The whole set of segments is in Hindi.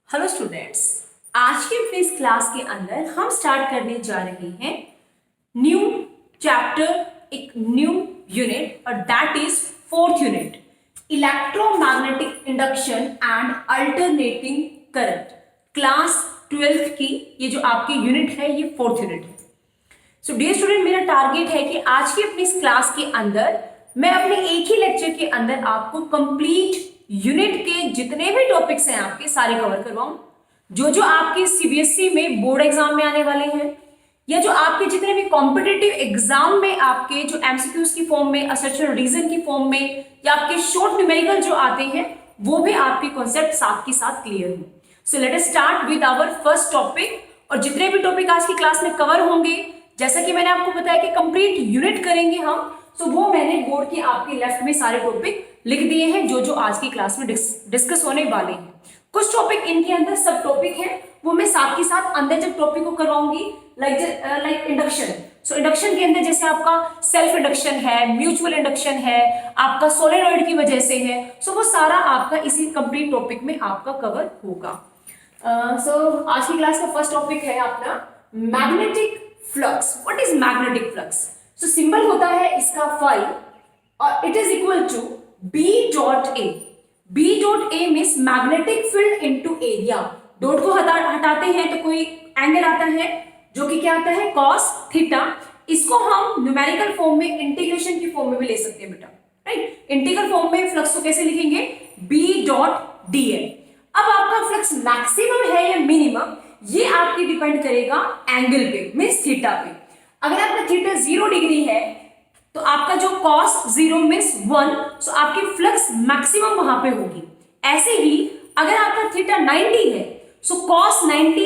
हेलो स्टूडेंट्स, आज के इस क्लास के अंदर हम स्टार्ट करने जा रहे हैं न्यू चैप्टर, एक न्यू यूनिट, और that is fourth unit, electromagnetic induction and alternating current. Class 12th की ये जो आपकी यूनिट है, ये फोर्थ यूनिट है। सो डियर स्टूडेंट, मेरा टारगेट है कि आज की अपनी इस क्लास के अंदर मैं अपने एक ही लेक्चर के अंदर आपको कंप्लीट यूनिट के जितने भी टॉपिक्स हैं आपके सारे कवर करवाऊं, जो आपके सीबीएसई में बोर्ड एग्जाम में आने वाले हैं, या जो आपके जितने भी कॉम्पिटिटिव एग्जाम में आपके जो एमसीक्यूज की फॉर्म में, असर्शन रीजन की फॉर्म में, या आपके शॉर्ट न्यूमेरिकल जो आते हैं, वो भी आपके कॉन्सेप्ट साथ के साथ क्लियर हो। So let us start with our first topic. और जितने भी टॉपिक आज की क्लास में कवर होंगे, जैसा कि मैंने आपको बताया कि कंप्लीट यूनिट करेंगे हम, तो वो मैंने बोर्ड की आपके लेफ्ट में सारे टॉपिक लिख दिए हैं जो आज की क्लास में डिस्कस होने वाले हैं। कुछ टॉपिक इनके अंदर सब टॉपिक है, वो मैं साथ के साथ अंदर जब टॉपिक को करवाऊंगी, लाइक इंडक्शन। सो इंडक्शन के अंदर जैसे आपका सेल्फ इंडक्शन है, म्यूचुअल इंडक्शन है, आपका सोलेनॉइड की वजह से है, सो वो सारा आपका इसी कंप्लीट टॉपिक में आपका कवर होगा। सो आज की क्लास का फर्स्ट टॉपिक है अपना magnetic flux. What is magnetic flux? So symbol होता है इसका फाई, और it is equal to B dot A. B dot A means magnetic field into area. Dot को हटाते हैं तो कोई एंगल आता है जो कि क्या आता है, कॉस थीटा। इसको हम न्यूमेरिकल फॉर्म में, इंटीग्रेशन की फॉर्म में भी ले सकते हैं बेटा, राइट। इंटीग्रल फॉर्म में फ्लक्स को कैसे लिखेंगे? B dot D A. अब आपका फ्लक्स मैक्सिमम है या मिनिमम, ये आपकी डिपेंड करेगा एंगल पे, मीन्स थीटा पे। अगर आपका थीटा 0 डिग्री है तो आपका जो cos 0 मीन्स 1, सो आपकी फ्लक्स मैक्सिमम वहां पे होगी। ऐसे ही अगर आपका थीटा 90 है, सो cos 90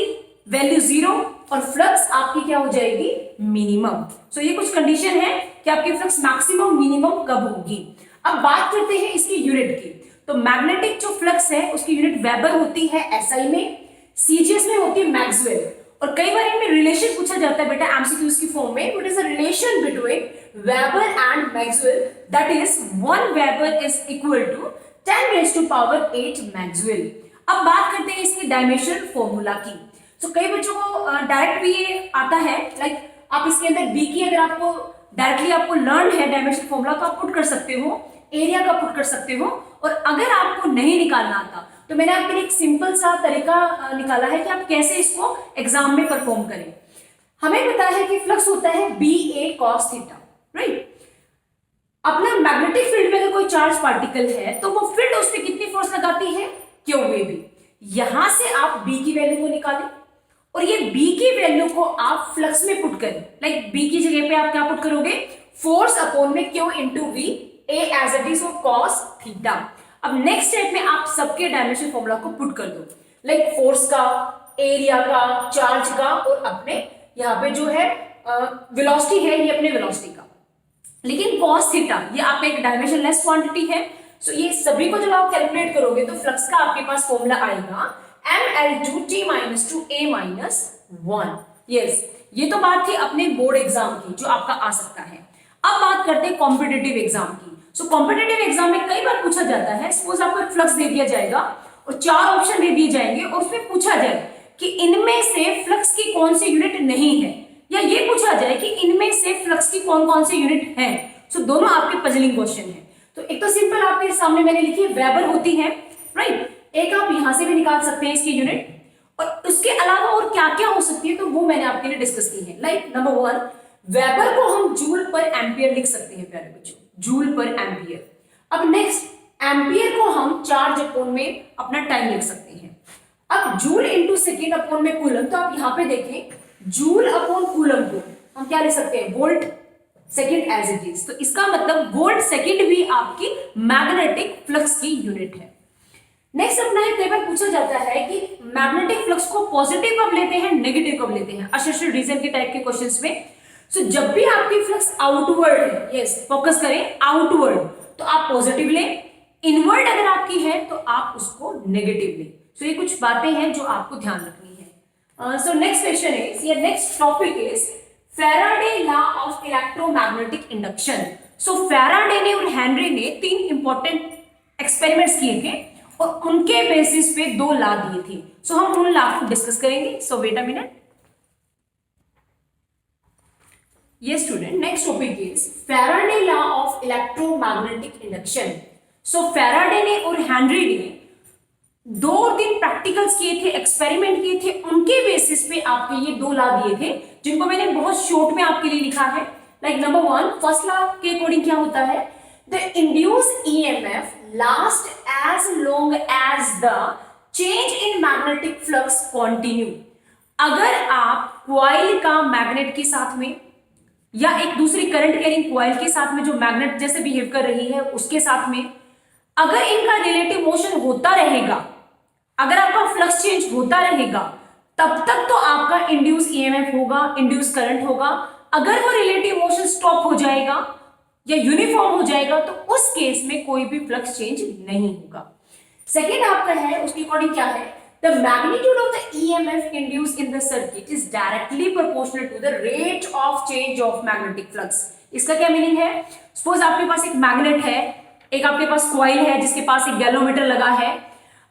वैल्यू 0 और फ्लक्स आपकी क्या हो जाएगी? मिनिमम। सो ये कुछ कंडीशन है कि आपकी फ्लक्स मैक्सिमम मिनिमम कब होगी। अब बात करते हैं इसकी यूनिट की। तो मैग्नेटिक जो फ्लक्स है उसकी यूनिट वेबर होती है एसआई में, सीजीएस में होती है मैक्सवेल। और कई बार इनमें रिलेशन पूछा जाता है बेटा एमसीक्यूज की फॉर्म में। What is the relation between weber and maxwell? That is 1 weber is equal to 10 raise to power 8 maxwell. अब बात करते हैं इसकी डायमेंशनल फॉर्मूला की। सो कई बच्चों को डायरेक्ट भी ये आता है, लाइक आप इसके अंदर बी की अगर आपको डायरेक्टली आपको लर्न है डायमेंशनल फॉर्मूला, तो आप पुट कर सकते हो, एरिया का पुट कर सकते हो। और अगर आपको नहीं निकालना आता तो मैंने आपके लिए एक सिंपल सा तरीका निकाला है कि आप कैसे इसको एग्जाम में परफॉर्म करें। हमें पता है कि फ्लक्स होता है बी ए कॉस थीटा, राइट। अपना मैग्नेटिक फील्ड में अगर कोई चार्ज पार्टिकल है तो वो फील्ड उस पर कितनी फोर्स लगाती है? क्यू वे बी। यहां से आप बी की वैल्यू को निकालें और ये बी की वैल्यू को आप फ्लक्स में पुट करें। लाइक बी की जगह पे आप क्या पुट करोगे? फोर्स अपॉन में Q into V, A as it is cos theta. अब नेक्स्ट स्टेप में आप सबके डायमेंशन फॉर्मूला को पुट कर दो, लाइक फोर्स का, एरिया का, चार्ज का, और अपने यहाँ पे जो है वेलोसिटी है, ये अपने वेलोसिटी का। लेकिन cos थीटा ये आपका एक डायमेंशन लेस क्वांटिटी है। सो ये सभी को जब आप कैलकुलेट करोगे तो फ्लक्स का आपके पास फॉर्मूला आएगा ml2t - 2a - 1। यस, ये तो बात थी अपने बोर्ड एग्जाम की जो आपका आ सकता है। अब बात करते हैं कॉम्पिटिटिव एग्जाम की। सो कॉम्पिटिटिव एग्जाम में कई बार पूछा जाता है, सपोज आपको एक फ्लक्स दे दिया जाएगा और 4 ऑप्शन दे दिए जाएंगे और उसमें पूछा जाए कि इनमें से फ्लक्स की कौन सी यूनिट नहीं है, या ये पूछा जाए कि इनमें से फ्लक्स की कौन कौन सी यूनिट है। सो दोनों आपके पजलिंग क्वेश्चन है। तो एक तो सिंपल आपके सामने मैंने लिखी है, वेबर होती है, राइट। एक आप यहां से भी निकाल सकते हैं इसकी यूनिट, और उसके अलावा और क्या क्या हो सकती है तो वो मैंने आपके लिए डिस्कस की है। लाइक नंबर 1, वेबर को हम जूल पर एम्पियर लिख सकते हैं प्यारे बच्चों, जूल पर एम्पियर। अब नेक्स्ट, एम्पियर को हम चार्ज अपॉन में अपना टाइम लिख सकते हैं। अब जूल इंटू सेकेंड अपॉन में कूलम, तो आप यहां पे देखें जूल अपॉन कूलम को हम क्या लिख सकते हैं? Volt second as it is. तो इसका मतलब वोल्ट सेकेंड भी आपकी मैग्नेटिक फ्लक्स की यूनिट है। नेक्स्ट अपना है, कई बार पूछा जाता है कि मैग्नेटिक फ्लक्स को पॉजिटिव कब लेते हैं, नेगेटिव कब लेते हैं, असर्शन रीजन के टाइप के क्वेश्चंस में। सो जब भी आपकी फ्लक्स आउटवर्ड है, यस फोकस करें, आउटवर्ड तो आप पॉजिटिव लें, इनवर्ड अगर आपकी है तो आप उसको नेगेटिव लें। सो ये कुछ बातें हैं जो आपको ध्यान रखनी है। सो नेक्स्ट क्वेश्चन इज, या next topic is Faraday law of electromagnetic induction. So Faraday ने और हेनरी ने 3 इंपॉर्टेंट एक्सपेरिमेंट्स किए थे और उनके बेसिस पे दो लॉ दिए थे। सो हम उन लॉ को डिस्कस करेंगे। So wait a minute. Yes, student. Next topic is Faraday law of electromagnetic induction. So Faraday ने और हेनरी ने 2 दिन प्रैक्टिकल्स किए थे, एक्सपेरिमेंट किए थे, उनके बेसिस पे आपके ये दो लॉ दिए थे जिनको मैंने बहुत शॉर्ट में आपके लिए लिखा है। लाइक नंबर 1, फर्स्ट लॉ के अकॉर्डिंग क्या होता है, the induce EMF last as long as the change in magnetic flux continue. अगर आप कॉइल का मैग्नेट के साथ में या एक दूसरी करंट कैरिंग कॉइल के साथ में जो मैग्नेट जैसे बिहेव कर रही है उसके साथ में अगर इनका रिलेटिव मोशन होता रहेगा, अगर आपका फ्लक्स चेंज होता रहेगा, तब तक तो आपका इंड्यूस ईएमएफ होगा, इंड्यूस करंट होगा। अगर वो रिलेटिव मोशन स्टॉप हो जाएगा या यूनिफॉर्म हो जाएगा तो उस केस में कोई भी फ्लक्स चेंज नहीं होगा। सेकेंड आपका है, उसके अकॉर्डिंग क्या है, the magnitude of the EMF induced in the circuit is directly proportional to the rate of change of magnetic flux। इसका क्या मीनिंग है, सपोज आपके पास एक मैग्नेट है, एक आपके पास कॉइल है जिसके पास एक गैलोमीटर लगा है।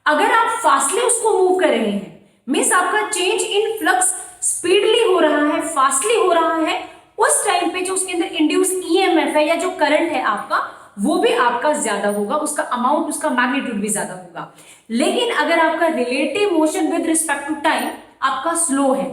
अगर आप फास्टली उसको मूव कर रहे हैं, मीन्स आपका चेंज इन फ्लक्स स्पीडली हो रहा है, फास्टली हो रहा है, उस टाइम पे जो उसके अंदर इंड्यूस ईएमएफ है या जो करंट है आपका वो भी आपका ज्यादा होगा, उसका अमाउंट, उसका मैग्नीट्यूड भी ज्यादा होगा। लेकिन अगर आपका relative motion with respect to time आपका स्लो है,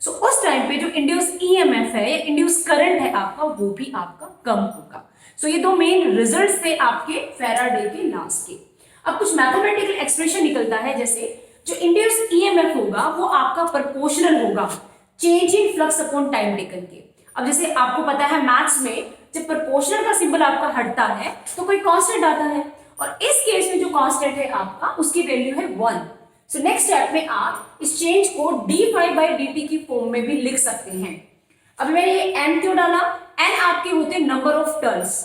सो उस टाइम पे जो इंड्यूस ईएमएफ है या इंड्यूस करंट है आपका वो भी आपका कम होगा। सो ये दो मेन रिजल्ट्स थे आपके फैराडे के लॉस के। अब कुछ मैथमेटिकल एक्सप्रेशन निकलता है, जैसे जो इंड्यूस ईएमएफ होगा वो आपका प्रोपोर्शनल होगा change in flux upon time taken के। अब जैसे आपको पता है मैथ्स में जब प्रोपोर्शनल का सिंबल आपका हटता है तो कोई कांस्टेंट आता है, और इस केस में जो कांस्टेंट है आपका उसकी वैल्यू है 1। सो नेक्स्ट स्टेप में आप इस चेंज को d∅dt की फॉर्म में भी लिख सकते हैं। अब मैंने ये n क्यों डाला, n आपके होते हैं नंबर ऑफ टर्न्स।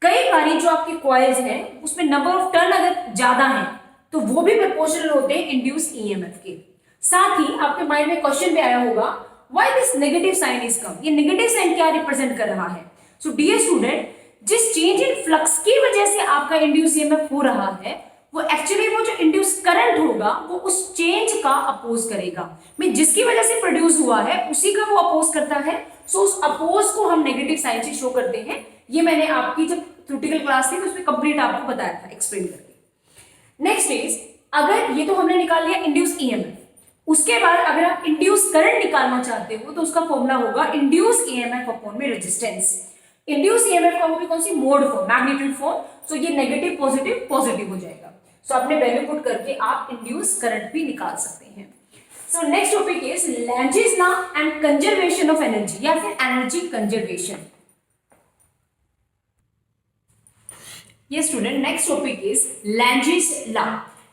कई बारी जो आपके कॉइल्स हैं उसमें नंबर ऑफ टर्न अगर ज्यादा है तो वो भी प्रोपोर्शनल होते हैं इंड्यूस ईएमएफ के। साथ ही आपके माइंड में क्वेश्चन भी आया होगा, why this negative sign is come, ये नेगेटिव साइन क्या रिप्रेजेंट कर रहा है। सो डियर स्टूडेंट, जिस चेंज इन फ्लक्स की वजह से आपका इंड्यूस ईएमएफ हो रहा है वो एक्चुअली वो जो इंड्यूस करंट होगा वो उस चेंज का अपोज करेगा। मैं जिसकी वजह से प्रोड्यूस हुआ है उसी का वो अपोज करता है। सो उस अपोज को हम नेगेटिव साइन से शो करते हैं। ये मैंने आपकी जब थ्योरेटिकल क्लास थी तो उसमें कंप्लीट आपको बताया था एक्सप्लेन करके। नेक्स्ट इज, अगर ये तो हमने निकाल लिया इंड्यूस ईएमएफ, उसके बाद अगर आप इंड्यूस करंट निकालना चाहते हो तो उसका फॉर्मूला होगा इंड्यूस ईएमएफ अपॉन में रेजिस्टेंस। इंड्यूस ईएमएफ का वो भी कौन सी mode form, magnitude form. So ये नेगेटिव पॉजिटिव पॉजिटिव हो जाएगा। सो आपने वैल्यू पुट करके आप इंड्यूस करंट भी निकाल सकते हैं। So next topic is Lenz's law and conservation of energy या फिर एनर्जी कंजर्वेशन। ये student next topic is Lenz's law.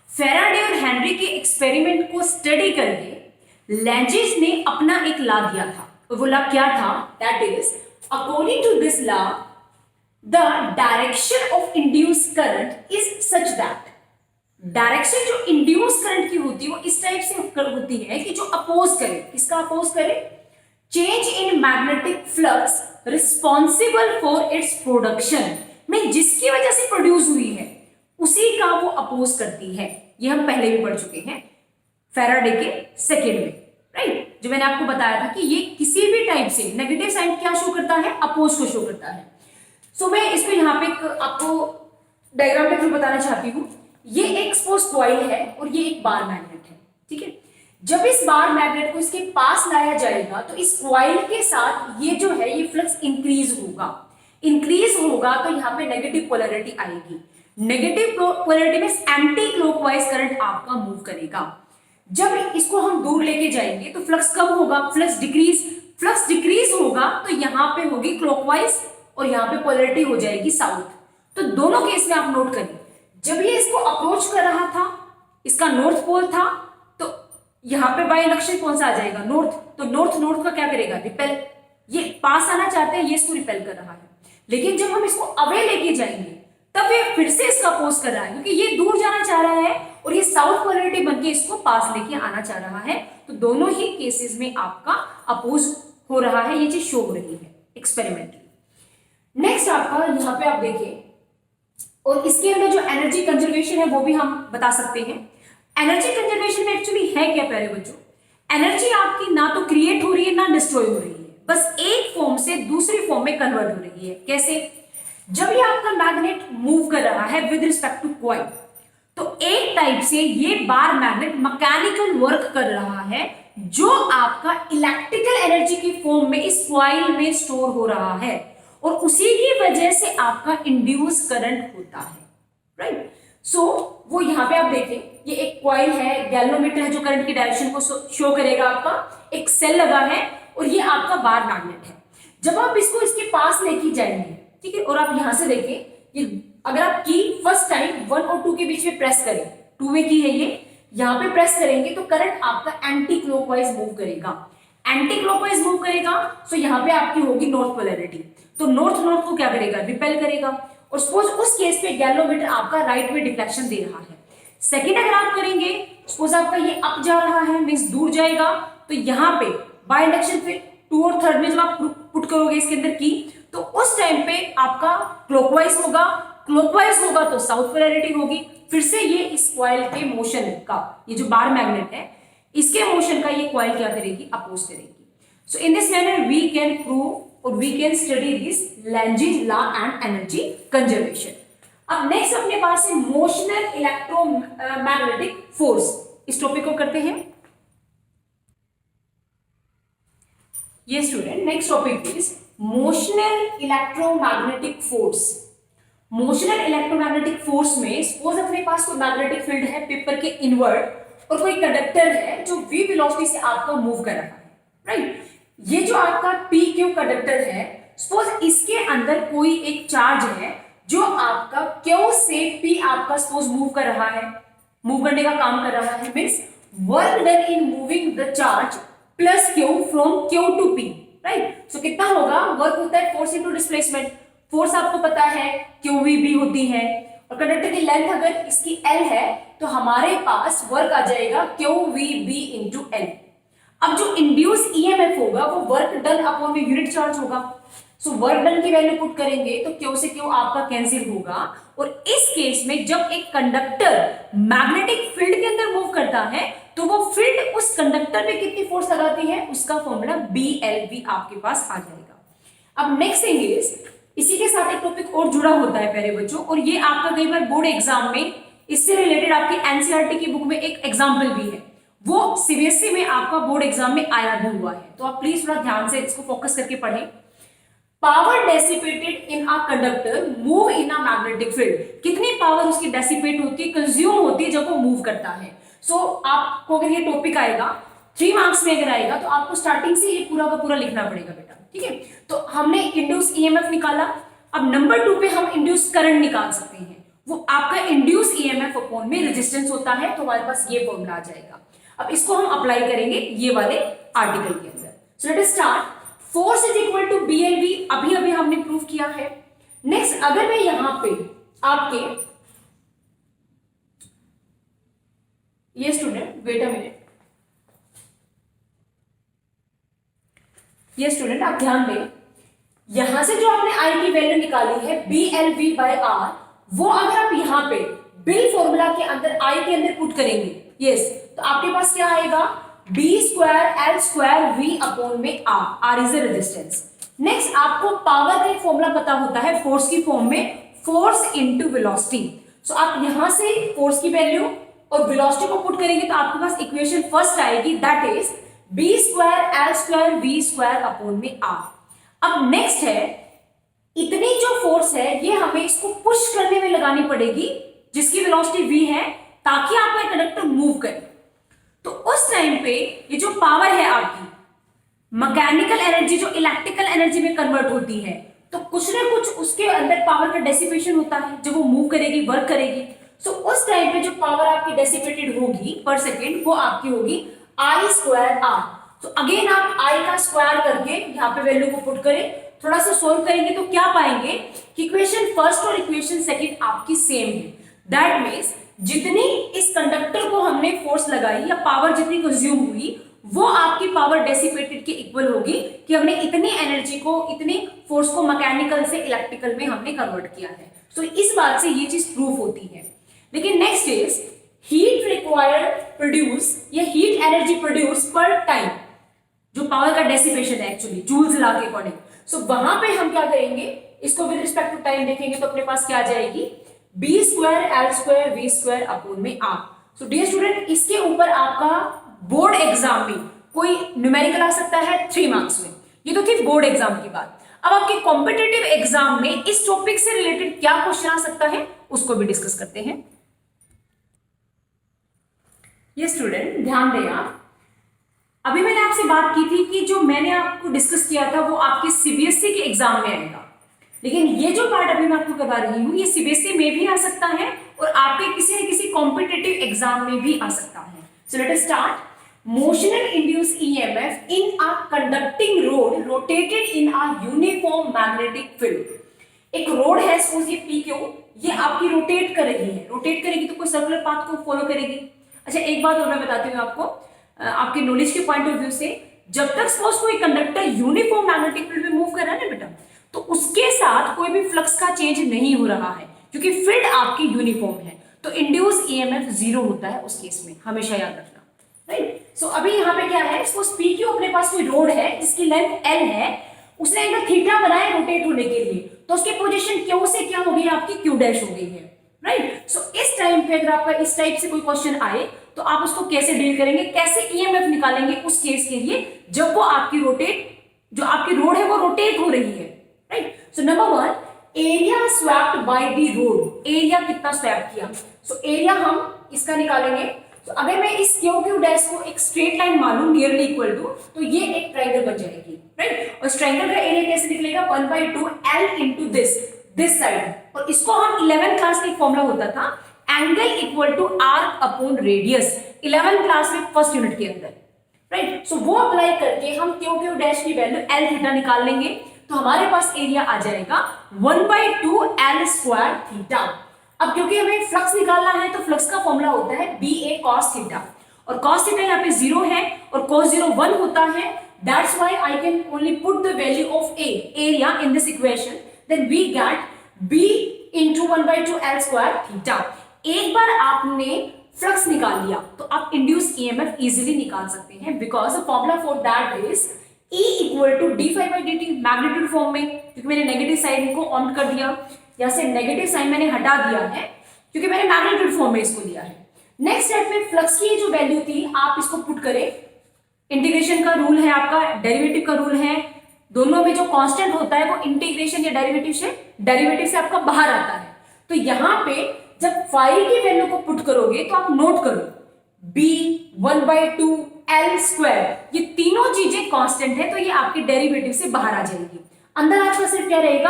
Faraday और हेनरी के एक्सपेरिमेंट को स्टडी करके लैंजेस ने अपना एक लॉ दिया था, और वो लॉ क्या था, that is according to this law the direction of induced current is such that, direction जो इंड्यूस करंट की होती है वो इस टाइप से होती है कि जो अपोज करे, किसका अपोज करे, change in magnetic flux responsible for its production, में जिसकी वजह से प्रोड्यूस हुई है उसी का वो अपोज करती है। ये हम पहले भी पढ़ चुके हैं फैराडे के सेकेंड में, राइट। जो मैंने आपको बताया था कि ये किसी भी टाइप से नेगेटिव साइन क्या शो करता है, अपोज को शो करता है। सो मैं इसको यहाँ पे आपको डायग्राम के थ्रू बताना चाहती हूँ। ये एक सपोज कॉइल है और ये एक बार मैग्नेट है, ठीक है। जब इस बार मैग्नेट को इसके पास लाया जाएगा तो इस कॉइल के साथ ये जो है ये फ्लक्स इंक्रीज होगा। इंक्रीज होगा तो यहाँ पे नेगेटिव पोलैरिटी आएगी। नेगेटिव पोलैरिटी में एंटी क्लॉकवाइज करंट आपका मूव करेगा। जब इसको हम दूर लेके जाएंगे तो फ्लक्स कम होगा, फ्लक्स डिक्रीज होगा तो यहाँ पे होगी क्लॉकवाइज और यहाँ पे पोलैरिटी हो जाएगी साउथ। तो दोनों केस में आप नोट करिए, जब ये इसको अप्रोच कर रहा था, इसका नॉर्थ पोल था, तो यहाँ पे बाय इंडक्शन कौन सा आ जाएगा, नॉर्थ। तो नॉर्थ का क्या करेगा, रिपेल। ये पास आना चाहते हैं, ये इसको रिपेल कर रहा है। लेकिन जब हम इसको अवे लेके जाएंगे तब ये फिर से इसका अपोज कर रहा है, क्योंकि ये दूर जाना चाह रहा है और ये साउथ पोलैरिटी बनके इसको पास लेके आना चाह रहा है। तो दोनों ही केसेस में आपका अपोज हो रहा है, ये चीज शो हो रही है एक्सपेरिमेंटली। नेक्स्ट आपका यहाँ पे आप देखिए और इसके अंदर जो एनर्जी कंजर्वेशन है वो भी हम बता सकते हैं। एनर्जी कंजर्वेशन में एक्चुअली है क्या प्यारे बच्चों, एनर्जी आपकी ना तो क्रिएट हो रही है ना डिस्ट्रॉय हो रही है, बस एक फॉर्म से दूसरी फॉर्म में कन्वर्ट हो रही है। कैसे? जब ये आपका मैग्नेट मूव कर रहा है विद रिस्पेक्ट टू कॉइल, तो एक टाइप से ये बार मैग्नेट मैकेनिकल वर्क कर रहा है जो आपका इलेक्ट्रिकल एनर्जी की फॉर्म में इस कॉइल में स्टोर हो रहा है, और उसी की वजह से आपका इंड्यूस करंट होता है, राइट। सो वो यहां पे आप देखें, ये एक कॉइल है, गैल्वेनोमीटर है जो करंट की डायरेक्शन को शो करेगा, आपका एक सेल लगा है, और ये आपका बार मैग्नेट है। जब आप इसको इसके पास लेके जाएंगे, ठीक है, और आप यहां से देखें, ये अगर आप की फर्स्ट टाइम 1 और 2 के बीच में प्रेस करें, 2 में की है ये, यहां पे प्रेस करेंगे तो करंट आपका एंटी क्लॉकवाइज मूव करेगा। एंटी क्लॉकवाइज मूव करेगा तो यहां पे आपकी होगी नॉर्थ पोलैरिटी, तो नॉर्थ नॉर्थ को क्या करेगा, रिपेल करेगा, और सपोज उस केस पे गैल्वेनोमीटर आपका राइट में डिफ्लेक्शन दे रहा है। सेकंड अगर आप करेंगे, सपोज आपका ये अप जा रहा है, मींस दूर जाएगा, तो यहां पे बाय इंडक्शन पे 2 और 3 में जब आप पुट करोगे इसके अंदर की, तो उस टाइम पे आपका क्लॉकवाइज होगा, क्लॉकवाइज होगा तो साउथ पोलैरिटी होगी। फिर से ये इस कॉइल के मोशन का, ये जो बार मैग्नेट है इसके मोशन का ये कॉइल क्या करेगी, अपोज करेगी। So in this manner we can prove और we can study this Lenz's law and energy conservation. अब नेक्स्ट अपने पास है मोशनल इलेक्ट्रोमैग्नेटिक फोर्स, इस टॉपिक को करते हैं। ये student next topic is motional electromagnetic force. Motional electromagnetic force में सपोज अपने पास कोई मैग्नेटिक फील्ड है पेपर के इनवर्ड, और कोई कंडक्टर है जो v वेलोसिटी से आपका मूव कर रहा है, राइट। ये जो आपका पी क्यू कंडक्टर है, सपोज इसके अंदर कोई एक चार्ज है जो आपका क्यू से पी आपका सपोज मूव कर रहा है, मूव करने का काम कर रहा है, means work done in moving the charge plus q from q to P, right. सो कितना होगा, वर्क होता है फोर्स इनटू डिस्प्लेसमेंट। फोर्स आपको पता है क्यू वी बी होती है, और कंडक्टर की लेंथ अगर इसकी एल है तो हमारे पास वर्क आ जाएगा Q V B into L. अब जो इंड्यूस ईएमएफ होगा वो वर्क डन अपॉन में यूनिट चार्ज होगा। सो वर्क डन की वैल्यू पुट करेंगे तो क्यू से क्यू आपका कैंसिल होगा, और इस केस में जब एक कंडक्टर मैग्नेटिक फील्ड के अंदर मूव करता है तो वो फील्ड उस कंडक्टर पे कितनी फोर्स लगाती है, उसका फॉर्मूला BLV आपके पास आ जाएगा। अब नेक्स्ट थिंग इज, इसी के साथ एक टॉपिक और जुड़ा होता है प्यारे बच्चों, और ये आपका कई बार बोर्ड एग्जाम में इससे रिलेटेड आपकी एनसीईआरटी की बुक में एक एग्जाम्पल भी है, वो सीबीएसई में आपका बोर्ड एग्जाम में आया भी हुआ है, तो आप प्लीज थोड़ा ध्यान से इसको फोकस करके पढ़ें। Power dissipated in a conductor move in a magnetic field, कितनी पावर उसकी डेसिपेट होती है, कंज्यूम होती है जब वो मूव करता है। सो आपको अगर ये टॉपिक आएगा 3 मार्क्स में अगर आएगा तो आपको स्टार्टिंग से ये पूरा का पूरा लिखना पड़ेगा बेटा, ठीक है। तो हमने इंड्यूस ईएमएफ निकाला, अब नंबर 2 पे हम इंड्यूस करंट निकाल सकते हैं, वो आपका इंड्यूस ईएमएफ अपॉन में रेजिस्टेंस होता है, तो हमारे पास ये फॉर्मूला आ जाएगा। अब इसको हम अप्लाई करेंगे ये वाले आर्टिकल के अंदर। So let us start. Force is equal to BLV, अभी अभी हमने प्रूव किया है। नेक्स्ट अगर मैं यहां पे आपके, ये स्टूडेंट वेट अ मिनट, ये स्टूडेंट आप ध्यान दें, यहां से जो आपने आई की वैल्यू निकाली है BLV/R, वो अगर आप यहां पे बिल फॉर्मूला के अंदर आई के अंदर पुट करेंगे, यस, तो आपके पास क्या आएगा, B²L² V अपॉन में R is the resistance. Next आपको पावर का एक फॉर्मूला पता होता है फोर्स की फॉर्म में, फोर्स इनटू वेलोसिटी। सो आप यहां से फोर्स की वैल्यू और वेलोसिटी को पुट करेंगे तो आपके पास इक्वेशन फर्स्ट आएगी, दैट इज B²L²V² अपॉन में R। अब नेक्स्ट है, इतनी जो फोर्स है ये हमें इसको पुश करने में लगानी पड़ेगी जिसकी वेलोसिटी V है, ताकि आपका कंडक्टर मूव करे। तो उस टाइम पे ये जो पावर है आपकी मैकेनिकल एनर्जी जो इलेक्ट्रिकल एनर्जी में कन्वर्ट होती है, तो कुछ ना कुछ उसके अंदर पावर का डेसिपेशन होता है जब वो मूव करेगी, वर्क करेगी। सो उस टाइम पे जो पावर आपकी डेसिपेटेड होगी पर सेकेंड, वो आपकी होगी I²R। तो अगेन आप I का स्क्वायर करके यहाँ पे वैल्यू को पुट करें, थोड़ा सा सोल्व करेंगे तो क्या पाएंगे कि इक्वेशन फर्स्ट और इक्वेशन सेकंड आपकी सेम है। दैट मीन्स जितनी इस कंडक्टर को हमने फोर्स लगाई या पावर जितनी कंज्यूम हुई, वो आपकी पावर डेसिपेटेड के इक्वल होगी कि हमने इतनी एनर्जी को, इतनी फोर्स को मैकेनिकल से इलेक्ट्रिकल में हमने कन्वर्ट किया है। सो इस बात से ये चीज प्रूफ होती है। लेकिन next is heat required produce या हीट एनर्जी प्रोड्यूस पर टाइम, जो पावर का डेसिपेशन है एक्चुअली जूल्स लॉ के अकॉर्डिंग। सो वहां पे हम क्या करेंगे, इसको विद रिस्पेक्ट टू टाइम देखेंगे तो अपने पास क्या आ जाएगी, B square L square V square upon में आर। सो डियर स्टूडेंट, इसके ऊपर आपका बोर्ड एग्जाम में कोई न्यूमेरिकल आ सकता है 3 मार्क्स में। ये तो थी बोर्ड एग्जाम की बात। अब आपके कॉम्पिटिटिव एग्जाम में इस टॉपिक से रिलेटेड क्या क्वेश्चन आ सकता है उसको भी डिस्कस करते हैं। ये स्टूडेंट ध्यान दें आप, अभी मैंने आपसे बात की थी कि जो मैंने आपको डिस्कस किया था वो आपके सीबीएसई के एग्जाम में आएगा, लेकिन ये जो पार्ट अभी मैं आपको करवा रही हूँ ये सीबीएसई में भी आ सकता है और आपके किसी न किसी कॉम्पिटिटिव एग्जाम में भी आ सकता है। सो let us start. Motional induced EMF in a conducting rod rotated in a uniform magnetic field। एक रोड है, सपोज ये PQ, ये आपकी रोटेट कर रही है, रोटेट करेगी तो कोई सर्कुलर पाथ को फॉलो करेगी। अच्छा एक बात और मैं बताती हूँ आपको, आपके नॉलेज के पॉइंट ऑफ व्यू से, जब तक सपोज कोई कंडक्टर यूनिफॉर्म मैग्नेटिक फील्ड में मूव कर रहा है ना बेटा, तो उसके साथ कोई भी फ्लक्स का चेंज नहीं हो रहा है क्योंकि फील्ड आपकी यूनिफॉर्म है, तो इंड्यूस EMF 0 होता है उस केस में, हमेशा याद रखना, राइट। सो अभी यहाँ पे क्या है, सपोज PQ अपने पास कोई रोड है जिसकी लेंथ L है, उसने एंगल थीटा बनाया रोटेट होने के लिए, तो उसकी पोजीशन Q से क्या हो गई, आपकी Q डैश हो गई है, राइट। सो इस टाइम पे अगर आपका इस टाइप से कोई क्वेश्चन आए तो आप उसको कैसे डील करेंगे, कैसे EMF निकालेंगे उस केस के लिए जब वो आपकी रोटेट, जो आपकी रोड है वो रोटेट हो रही है, right. So number 1, area swapped by the road, area कितना स्वैप किया। सो एरिया हम इसका निकालेंगे। तो अगर मैं इस क्यू डैश को एक स्ट्रेट लाइन मानूं नियरली इक्वल टू, तो ये एक ट्रायंगल बन जाएगी, राइट। और इस ट्रायंगल का एरिया कैसे निकलेगा, 1/2 L इंटू दिस साइड, और इसको हम 11th क्लास में एक फॉर्मूला होता था, angle equal to arc upon radius, 11th class में फर्स्ट यूनिट के अंदर, राइट। सो वो अप्लाई करके हम क्यू डैश की वैल्यू L थीटा निकाल लेंगे, तो हमारे पास एरिया आ जाएगा 1/2 L स्क्वायर थीटा। अब क्योंकि हमें फ्लक्स निकालना है तो फ्लक्स का फॉर्मूला होता है BA cos थीटा, और cos थीटा यहाँ पे 0 है और cos 0 1 होता है, that's why I can only put the value of A, area, in this equation, then we get B into 1/2 L square theta. एक बार आपने फ्लक्स निकाल लिया तो आप इंड्यूस EMF इजीली निकाल सकते हैं, because the formula for that is E equal to d∅dt, magnitude form में, क्योंकि मैंने नेगेटिव साइन को ऑन कर दिया, यहाँ से नेगेटिव साइन मैंने हटा दिया है क्योंकि मैंने मैग्नीट्यूड फॉर्म में इसको लिया है। नेक्स्ट स्टेप में फ्लक्स की जो वैल्यू थी आप इसको पुट करें, इंटीग्रेशन का रूल है आपका, डेरिवेटिव का रूल है, दोनों में जो कांस्टेंट होता है वो इंटीग्रेशन या डेरिवेटिव से आपका बाहर आता है। तो यहाँ पे जब फाई की वैल्यू को पुट करोगे तो आप नोट करो B 1/2 L स्क्वायर, ये तीनों चीजें कांस्टेंट है तो ये आपके डेरिवेटिव से बाहर आ जाएगी। अंदर आपका सिर्फ क्या रहेगा,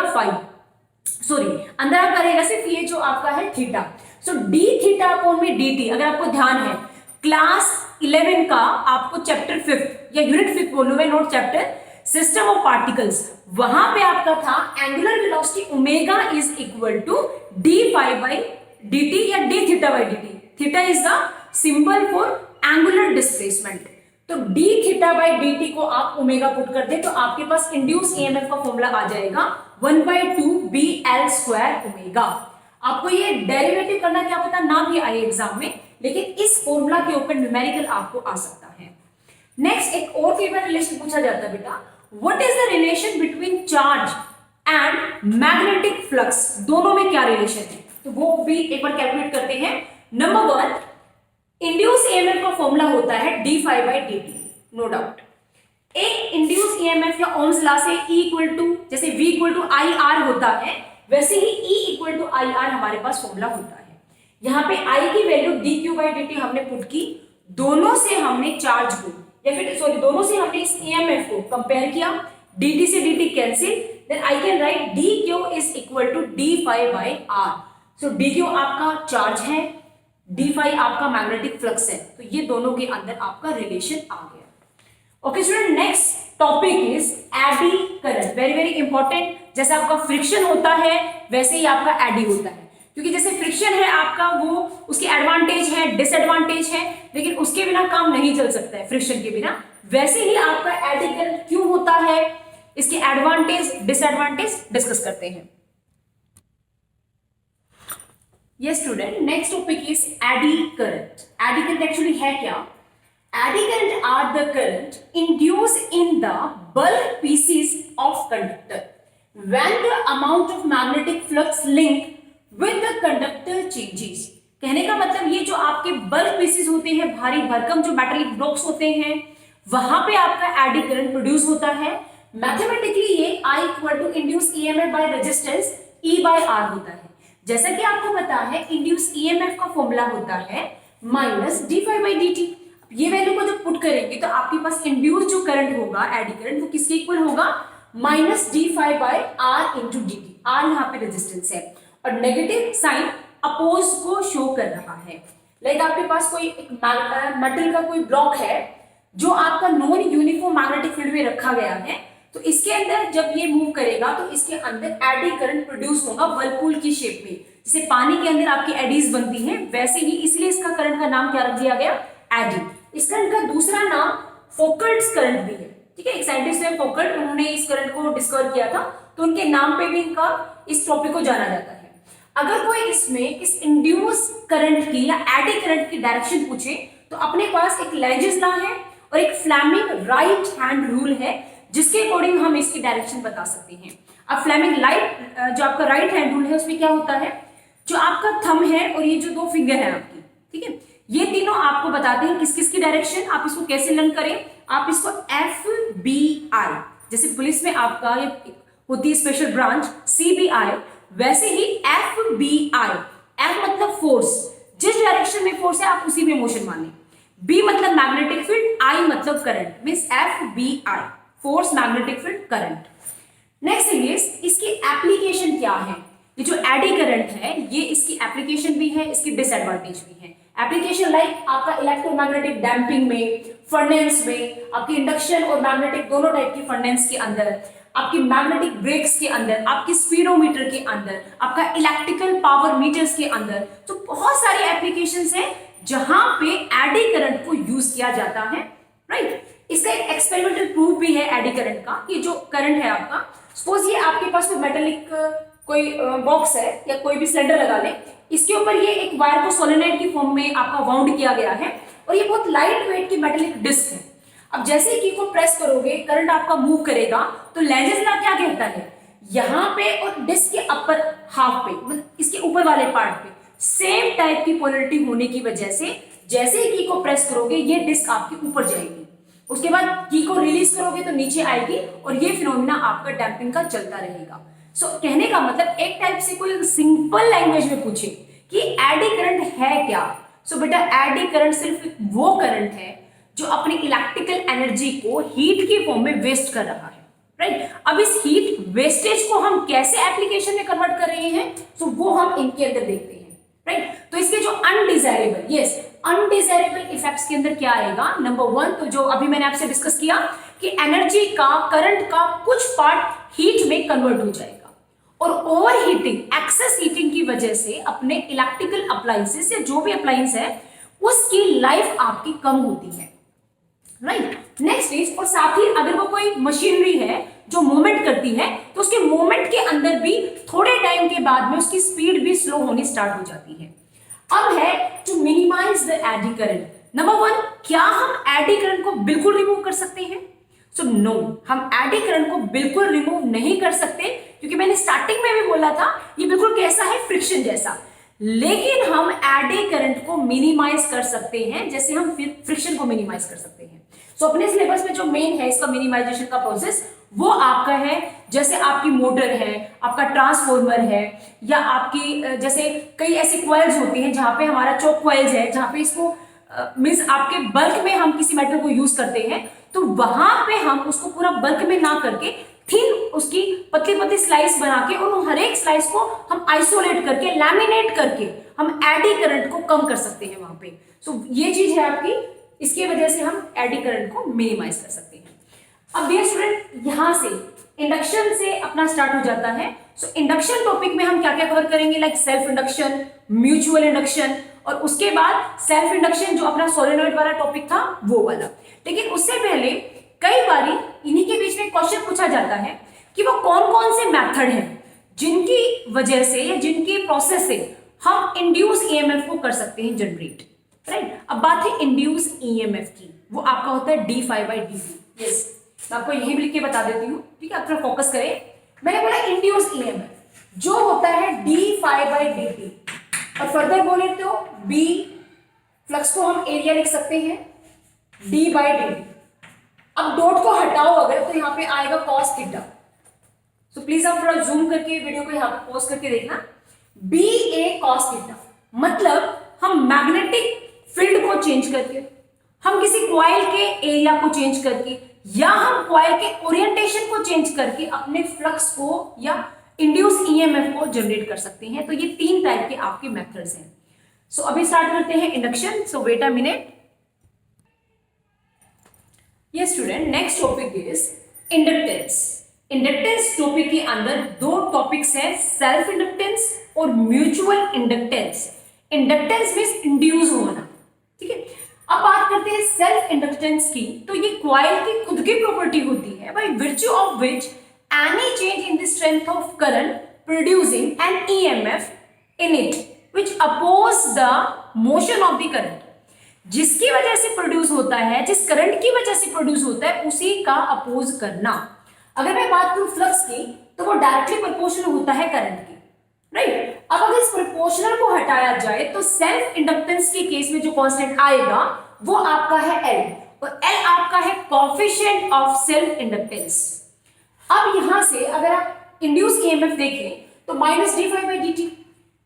अंदर आपका रहेगा सिर्फ ये जो आपका है थीटा। सो d थीटा अपॉन में dt, अगर आपको ध्यान है क्लास 11 का आपको चैप्टर 5 या यूनिट 5 बोलूं मैं, note chapter system of particles, वहां पे आपका था angular velocity omega is equal to d∅dt या d theta by dt। Theta is the symbol for angular displacement, तो d थीटा बाई dt को आप ओमेगा पुट कर दे तो आपके पास इंड्यूस EMF का फॉर्मूला आ जाएगा 1/2 BL स्क्वायर ओमेगा। आपको ये डेरिवेटिव करना क्या पता ना भी आए एग्जाम में, लेकिन इस फॉर्मूला के ऊपर न्यूमेरिकल आपको आ सकता है। नेक्स्ट एक और कई बार रिलेशन पूछा जाता है बेटा, what is the relation between charge and magnetic flux, दोनों में क्या रिलेशन है, तो वो भी एक बार कैलकुलेट करते हैं। नंबर 1, इंड्यूस EMF का फॉर्मूला होता है d∅dt, नो डाउट। एक इंड्यूस EMF या ओम्स लॉ से E इक्वल टू, जैसे V इक्वल टू IR होता है वैसे ही E इक्वल टू IR हमारे पास फॉर्मूला होता है। यहाँ पे I की वैल्यू dQ/dt हमने पुट की, दोनों से हमने चार्ज को या फिर सॉरी दोनों से हमने इस EMF को कंपेयर किया, dt से dt cancel, then I can write dQ is equal to d∅/r। So dQ आपका चार्ज है, d∅ आपका मैग्नेटिक फ्लक्स है, तो ये दोनों के अंदर आपका रिलेशन आ गया। Okay student, next topic is eddy current, very very important. जैसे आपका फ्रिक्शन होता है वैसे ही आपका एडी होता है, क्योंकि जैसे फ्रिक्शन है आपका वो उसकी एडवांटेज है, डिसएडवांटेज है, लेकिन उसके बिना काम नहीं चल सकता है फ्रिक्शन के बिना, वैसे ही आपका एडी करंट क्यों होता है, इसके एडवांटेज डिसएडवांटेज डिस्कस करते हैं। ये student, next topic is eddy current. Eddy current actually है क्या? Eddy current are the current induce in the bulk pieces of conductor when the amount of magnetic flux link with the conductor changes. कहने का मतलब ये जो आपके बल्क पीसेस होते हैं, भारी भरकम जो मेटालिक ब्लॉक्स होते हैं, वहां पे आपका एडी करंट प्रोड्यूस होता है। मैथमेटिकली ये I equal to induce EMF by resistance E by R होता है। जैसा कि आपको पता है इंड्यूस ईएमएफ का फॉर्मूला होता है माइनस d∅dt। ये वैल्यू को जब पुट करेंगे तो आपके पास इंड्यूस जो करंट होगा, एडी करंट, वो किसके इक्वल होगा? Minus d∅ by R into dt। R यहाँ पे रेजिस्टेंस है और नेगेटिव साइन अपोज को शो कर रहा है। लाइक आपके पास कोई एक मेटल का कोई ब्लॉक है जो आपका नॉन यूनिफॉर्म मैग्नेटिक फील्ड में रखा गया है, तो इसके अंदर जब ये मूव करेगा तो इसके अंदर एडी करंट प्रोड्यूस होगा व्हर्लपूल की शेप में। जैसे पानी के अंदर आपकी एडीज बनती हैं, वैसे ही इसलिए इसका करंट का नाम क्या रख दिया गया? एडी। इस करंट का दूसरा नाम फोकल्ट्स करंट भी है। ठीक है, एक साइंटिस्ट है फोकल्ट, उन्होंने इस करंट को डिस्कवर किया था, तो उनके नाम पे भी इनका इस टॉपिक को जाना जाता है। अगर कोई इसमें इस इंड्यूस करंट की या एडी करंट की डायरेक्शन पूछे तो अपने पास एक लेंजेस लॉ है और एक फ्लेमिंग राइट हैंड रूल है, जिसके अकॉर्डिंग हम इसकी डायरेक्शन बता सकते हैं। अब फ्लेमिंग जो आपका राइट हैंड रूल है उसमें क्या होता है? जो आपका थंब है और ये जो दो फिंगर है आपकी, ठीक है, ये तीनों आपको बताते हैं किस किस की डायरेक्शन। आप इसको कैसे लर्न करें? आप इसको FBI, जैसे पुलिस में आपका ये होती है स्पेशल ब्रांच CBI, वैसे ही FBI। F मतलब फोर्स, जिस डायरेक्शन में फोर्स है आप उसी में मोशन माने। B मतलब मैग्नेटिक फील्ड, I मतलब current, means FBI, force, magnetic field, current. Next इसकी एप्लीकेशन क्या है? ये जो एडी करंट है ये इसकी एप्लीकेशन भी है, इसकी डिसएडवांटेज भी है। एप्लीकेशन लाइक आपका इलेक्ट्रोमैग्नेटिक डैम्पिंग में, फर्नेस में, आपकी इंडक्शन और मैग्नेटिक दोनों टाइप की फर्नेस के अंदर, आपकी मैग्नेटिक ब्रेक्स के अंदर, आपकी स्पीडोमीटर के अंदर, आपका इलेक्ट्रिकल पावर मीटर्स के अंदर। तो बहुत सारी एप्लीकेशंस हैं जहां पे एडी करंट को यूज किया जाता है, राइट। इसका एक एक्सपेरिमेंटल प्रूफ भी है एडी करंट का, कि जो करंट है आपका, सपोज ये आपके पास कोई मेटालिक कोई बॉक्स है या कोई भी सिलेंडर लगा ले, इसके ऊपर ये एक वायर को सोलेनॉइड की फॉर्म में आपका वाउंड किया गया है और ये बहुत लाइट वेट की मेटालिक डिस्क है। अब जैसे ही की को प्रेस करोगे करंट आपका मूव करेगा, तो लेंजेस लॉ क्या कहता है? यहाँ पे और डिस्क के अपर हाफ पे, मतलब इसके ऊपर वाले पार्ट पे सेम टाइप की पोलरिटी होने की वजह से जैसे ही की को प्रेस करोगे ये डिस्क आपके ऊपर जाएगी, उसके बाद की को रिलीज करोगे तो नीचे आएगी और ये फिनोमिना आपका डैम्पिंग का चलता रहेगा। सो कहने का मतलब एक टाइप से कोई सिंपल लैंग्वेज में पूछे कि एडी करंट है क्या, सो बेटा एडी करंट सिर्फ वो करंट है जो अपनी इलेक्ट्रिकल एनर्जी को हीट की फॉर्म में वेस्ट कर रहा है, राइट। अब इस हीट वेस्टेज को हम कैसे एप्लीकेशन में कन्वर्ट कर रहे हैं, तो वो हम इनके अंदर देखते हैं, राइट। तो इसके जो अनडिजायरेबल इफेक्ट्स के अंदर क्या आएगा? नंबर 1 तो जो अभी मैंने आपसे डिस्कस किया कि एनर्जी का, करंट का कुछ पार्ट हीट में कन्वर्ट हो जाएगा और ओवर हीटिंग, एक्सेस हीटिंग की वजह से अपने इलेक्ट्रिकल अप्लायंसेस या जो भी अप्लायंस है उसकी लाइफ आपकी कम होती है, राइट। नेक्स्ट इज, और साथ ही अगर वो कोई मशीनरी है जो मूवमेंट करती है तो उसके मूवमेंट के अंदर भी थोड़े टाइम के बाद में उसकी स्पीड भी स्लो होनी स्टार्ट हो जाती है। अब है to minimize the eddy current. Number 1, क्या हम एडी करंट को बिल्कुल रिमूव कर सकते हैं? सो नो, हम एडी करंट को बिल्कुल रिमूव नहीं कर सकते, क्योंकि मैंने स्टार्टिंग में भी बोला था ये बिल्कुल कैसा है, फ्रिक्शन जैसा। लेकिन हम एडी करंट को मिनिमाइज कर सकते हैं, जैसे हम फ्रिक्शन को मिनिमाइज कर सकते हैं। सो अपने सिलेबस में जो मेन है इसका मिनिमाइजेशन का प्रोसेस, वो आपका है जैसे आपकी मोटर है, आपका ट्रांसफॉर्मर है, या आपकी जैसे कई ऐसी कॉइल्स होती हैं जहां पे हमारा चोक कॉइल्स है, जहां पे इसको मींस आपके बल्क में हम किसी मेटल को यूज करते हैं, तो वहां पे हम उसको पूरा बल्क में ना करके थिन उसकी पतली पतली स्लाइस बना के और हर एक स्लाइस को हम आइसोलेट करके, लैमिनेट करके हम एडी करंट को कम कर सकते हैं वहां पे। सो ये चीज है आपकी, इसकी वजह से हम एडी करंट को मिनिमाइज कर सकते हैं। अब डियर स्टूडेंट, यहां से इंडक्शन से अपना स्टार्ट हो जाता है। सो इंडक्शन टॉपिक में हम क्या क्या कवर करेंगे? Like self induction, mutual induction, और उसके बाद सेल्फ इंडक्शन जो अपना सोलेनॉइड वाला टॉपिक था वो वाला। लेकिन उससे पहले कई बारी इन्हीं के बीच में क्वेश्चन पूछा जाता है कि वो कौन कौन से मेथड हैं जिनकी वजह से या जिनकी प्रोसेस से हम इंड्यूस ईएमएफ को कर सकते हैं जनरेट, राइट। अब बात है इंड्यूस ईएमएफ की, वो आपका होता है d∅dt। यस, मैं आपको यही लिख के बता देती हूँ, ठीक है, आप थोड़ा फोकस करें। मैंने बोला इंड्यूस ईएमएफ जो होता है d∅dt, और फर्दर बोले तो b फ्लक्स को हम एरिया लिख सकते हैं d/dt। अब डॉट को हटाओ अगर तो यहाँ पे आएगा cos थीटा। सो प्लीज आप थोड़ा जूम करके वीडियो को यहाँ पे पॉज करके देखना, BA cos थीटा, मतलब हम मैग्नेटिक फील्ड को चेंज करके, हम किसी कॉइल के एरिया को चेंज करके, या हम कॉइल के ओरिएंटेशन को चेंज करके अपने फ्लक्स को या इंड्यूस ईएमएफ को जनरेट कर सकते हैं। तो ये 3 टाइप के आपके मेथड्स हैं। सो अभी स्टार्ट करते हैं induction. So wait a minute. ये student, next topic is inductance. Inductance topic के अंदर 2 टॉपिक्स हैं, सेल्फ इंडक्टेंस और mutual inductance. Inductance means induce होना, ठीक है। अब बात करते हैं सेल्फ इंडक्टेंस की। तो ये कॉइल की खुद की प्रॉपर्टी होती है by virtue of which any change in the strength of current producing an EMF in it which oppose the motion of the current. जिसकी वजह से प्रोड्यूस होता है, जिस करंट की वजह से प्रोड्यूस होता है, उसी का अपोज करना। अगर मैं बात करूं फ्लक्स की तो वो डायरेक्टली प्रोपोर्शनल होता है करंट की, राइट। अब अगर इस प्रोपोर्शनल को हटाया जाए तो सेल्फ इंडक्टेंस के केस में जो कांस्टेंट आएगा वो आपका है L, और L आपका है कोएफिशिएंट ऑफ सेल्फ इंडक्टेंस। अब यहां से अगर आप इंड्यूस ईएमएफ देखें तो -d∅dt,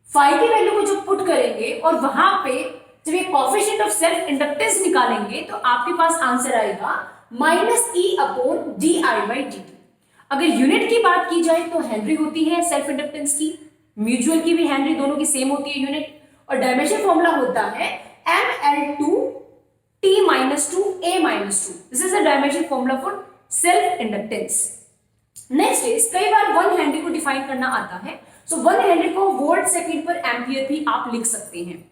फाई की वैल्यू को जो पुट करेंगे और वहां पे जब ये कोएफिशिएंट ऑफ सेल्फ इंडक्टेंस निकालेंगे तो आपके पास आंसर आएगा -E/di/dt। अगर यूनिट की बात की जाए तो हेनरी होती है सेल्फ इंडक्टेंस की, म्यूचुअल की भी हेनरी, दोनों की सेम होती है यूनिट, और डायमेंशन फॉर्मूला होता है mL2T-2A-2। This is the dimension formula for self inductance. Next is, कई बार 1 हेनरी को डिफाइन करना आता है, सो 1 हेनरी को वोल्ट सेकंड पर एम्पियर भी आप लिख सकते हैं।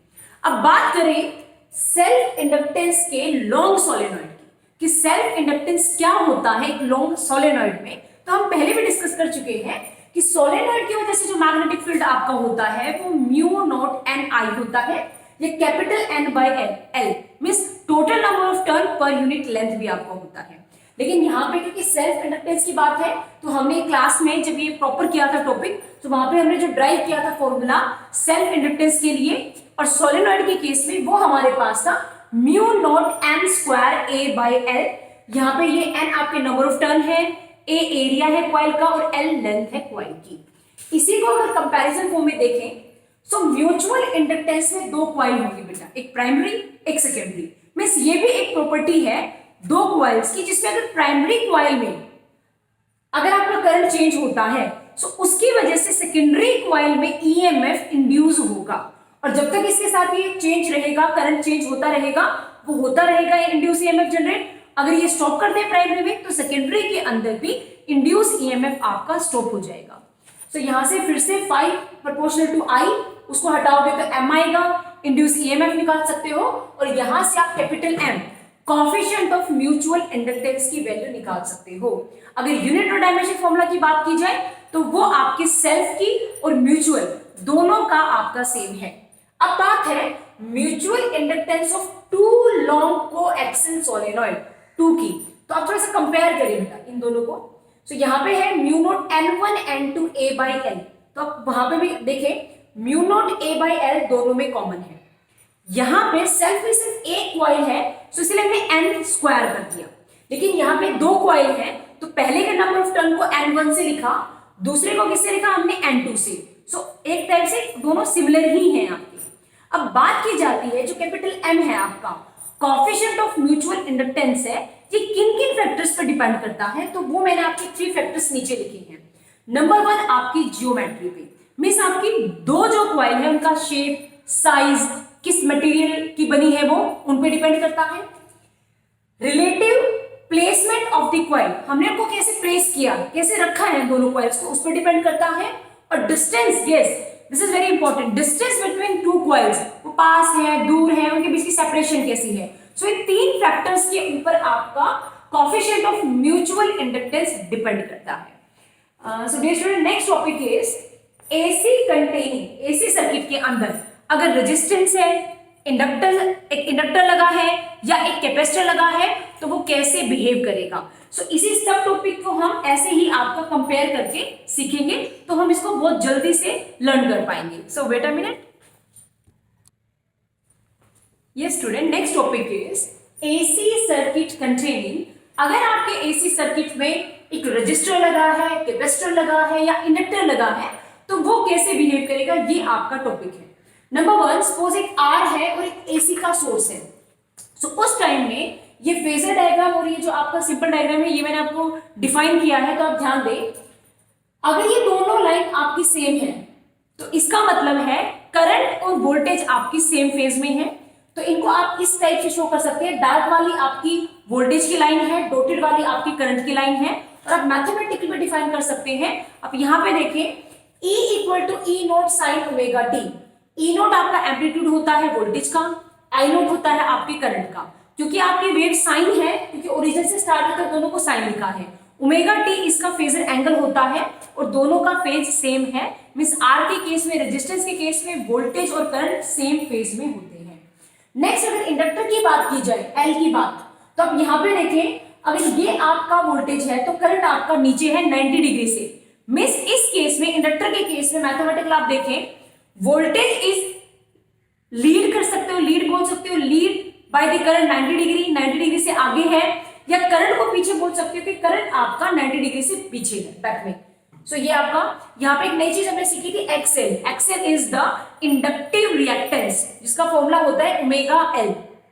अब बात करें सेल्फ इंडक्टेंस के लॉन्ग सोलेनॉइड की, कि सेल्फ इंडक्टेंस क्या होता है एक लॉन्ग सोलेनॉइड में। तो हम पहले भी डिस्कस कर चुके हैं कि सोलेनॉइड की वजह से जो मैग्नेटिक फील्ड आपका होता है वो μ0Ni होता है, ये capital N/L means total number of turn per unit length भी आपका होता है। लेकिन यहाँ पे क्योंकि सेल्फ इंडक्टेंस की बात है तो हमने क्लास में जब ये प्रॉपर किया था टॉपिक, तो वहां पे हमने जो ड्राइव किया था फॉर्मूला सेल्फ इंडक्टेंस के लिए, और सोलेनॉइड के केस में वो हमारे पास था μ0N²A/L। यहाँ पे ये N आपके नंबर ऑफ टर्न है, A एरिया है कॉइल का, और L लेंथ है कॉइल की। इसी को अगर कंपैरिजन फॉर्म में देखें तो म्यूचुअल इंडक्टेंस में 2 कॉइल होंगी बेटा, एक प्राइमरी एक सेकेंडरी। मींस ये भी एक प्रॉपर्टी है 2 कॉइल्स की, जिसमें अगर प्राइमरी कॉइल में अगर आपका करंट चेंज होता है तो उसकी वजह से सेकेंडरी कॉइल में ईएमएफ इंड्यूस होगा, और जब तक इसके साथ ये चेंज रहेगा, करंट चेंज होता रहेगा, वो होता रहेगा ये इंड्यूस ईएमएफ जनरेट। अगर ये स्टॉप कर दे प्राइमरी में तो सेकेंडरी के अंदर भी इंड्यूस ईएमएफ आपका स्टॉप हो जाएगा। तो यहां से फिर से फाई प्रोपोर्शनल टू आई, उसको हटाओगे तो एम आएगा, इंड्यूस ईएमएफ निकाल सकते हो, और यहां से आप capital M coefficient of mutual inductance की वैल्यू निकाल सकते हो। अगर यूनिट और डायमेंशन फॉर्मूला की बात की जाए तो वो आपके सेल्फ की और म्यूचुअल दोनों का आपका सेम है। अब बात है mutual inductance of 2 long coaxial solenoid 2 की, तो आप थोड़ा सा कंपेयर करिए बेटा इन दोनों को। तो यहाँ पे है μ0N1N2A/L, तो आप वहां पे भी देखें μ0A/L दोनों में कॉमन है। यहाँ पे सेल्फ में सिर्फ एक कॉइल है, तो इसलिए हमने N² कर दिया, लेकिन यहाँ पे 2 कॉइल है, तो पहले के नंबर ऑफ टर्न को N1 से लिखा, दूसरे को किससे लिखा हमने N2 से। सो एक टाइप से दोनों सिमिलर ही हैं आपके। अब बात की जाती है जो कैपिटल M है आपका कोएफिशिएंट ऑफ म्यूचुअल इंडक्टेंस है, ये किन किन फैक्टर्स पर डिपेंड करता है, तो वो मैंने आपके 3 फैक्टर्स नीचे लिखे हैं। नंबर 1 आपकी जियोमेट्री पे, मींस आपकी 2 जो कॉइल है उनका शेप, साइज, किस मटेरियल की बनी है वो उन पे डिपेंड करता है। Relative placement of the coil, हमने उनको कैसे प्लेस किया, कैसे रखा है दोनों कॉइल्स को, उस पर डिपेंड करता है। और distance, yes this is very important, distance between 2 coils, वो पास है दूर है, उनके बीच की सेपरेशन कैसी है। सो इन 3 फैक्टर्स के ऊपर आपका coefficient of mutual inductance depend करता है। So dear student, next topic is AC containing, AC circuit के अंदर अगर रेजिस्टेंस है, एक इंडक्टर लगा है या एक कैपेसिटर लगा है तो वो कैसे बिहेव करेगा। सो इसी सब टॉपिक को हम ऐसे ही आपका कंपेयर करके सीखेंगे, तो हम इसको बहुत जल्दी से लर्न कर पाएंगे। सो वेट अ मिनट। ये student, next topic is AC circuit containing. अगर आपके एसी सर्किट में एक रजिस्टर लगा है, कैपेसिटर लगा है या इंडक्टर लगा है तो वो कैसे बिहेव करेगा, ये आपका टॉपिक है। नंबर 1, सपोज एक आर है और एक एसी का सोर्स है। सो उस टाइम में ये फेजर डायग्राम और ये जो आपका सिंपल डायग्राम है ये मैंने आपको डिफाइन किया है, तो आप ध्यान दें। अगर ये दोनों लाइन आपकी सेम है तो इसका मतलब है करंट और वोल्टेज आपकी सेम फेज में है। तो इनको आप इस टाइप से शो कर सकते हैं, डार्क वाली आपकी वोल्टेज की लाइन है, डॉटेड वाली आपकी करंट की लाइन है। और आप मैथमेटिकली में डिफाइन कर सकते हैं। आप यहां पे देखें, E equal to E note sine omega T. E not आपका एम्पलीट्यूड होता है वोल्टेज का, आई नोट होता है आपके करंट का। क्योंकि आपकी वेव साइन है, क्योंकि ओरिजिन से स्टार्ट होकर दोनों को साइन लिखा है। ओमेगा टी इसका फेजर एंगल होता है और दोनों का फेज सेम है। मींस आर के केस में, रेजिस्टेंस के केस में वोल्टेज और करंट सेम फेज में होते हैं। नेक्स्ट, अगर इंडक्टर की बात की जाए, एल की बात, तो आप यहां पे देखें, अगर ये आपका वोल्टेज है तो करंट आपका नीचे है 90 डिग्री से। मींस इस केस में, इंडक्टर के केस में मैथमेटिकल आप देखें, वोल्टेज इज लीड कर सकते हो, लीड बोल सकते हो, lead by the current 90 degree, 90 degree से आगे है, या करंट को पीछे बोल सकते हो कि करंट आपका 90 डिग्री से पीछे है, बैक में। सो ये आपका, यहाँ पे एक नई चीज हमने सीखी थी, XL. XL is the inductive reactance, जिसका फॉर्मूला होता है omega L,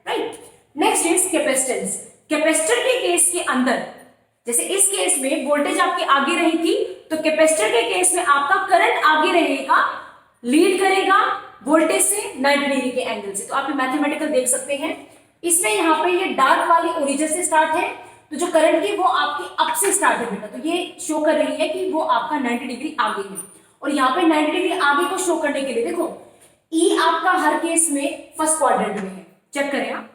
right. Next is capacitance. Capacitor के केस के अंदर, जैसे इस केस में वोल्टेज आपकी आगे रही थी, तो कैपेसिटर के केस में आपका करंट आगे रहेगा, लीड करेगा वोल्टेज से 90 डिग्री के एंगल से। तो आप मैथमेटिकल देख सकते हैं। इसमें यहाँ पे ये डार्क वाली ओरिजिन से स्टार्ट है, तो जो करंट की वो आपकी अप से स्टार्ट है बेटा, तो ये शो कर रही है कि वो आपका 90 डिग्री आगे है। और यहाँ पे 90 डिग्री आगे को शो करने के लिए देखो, ई आपका हर केस में फर्स्ट क्वाड्रेंट में है, चेक करें आप।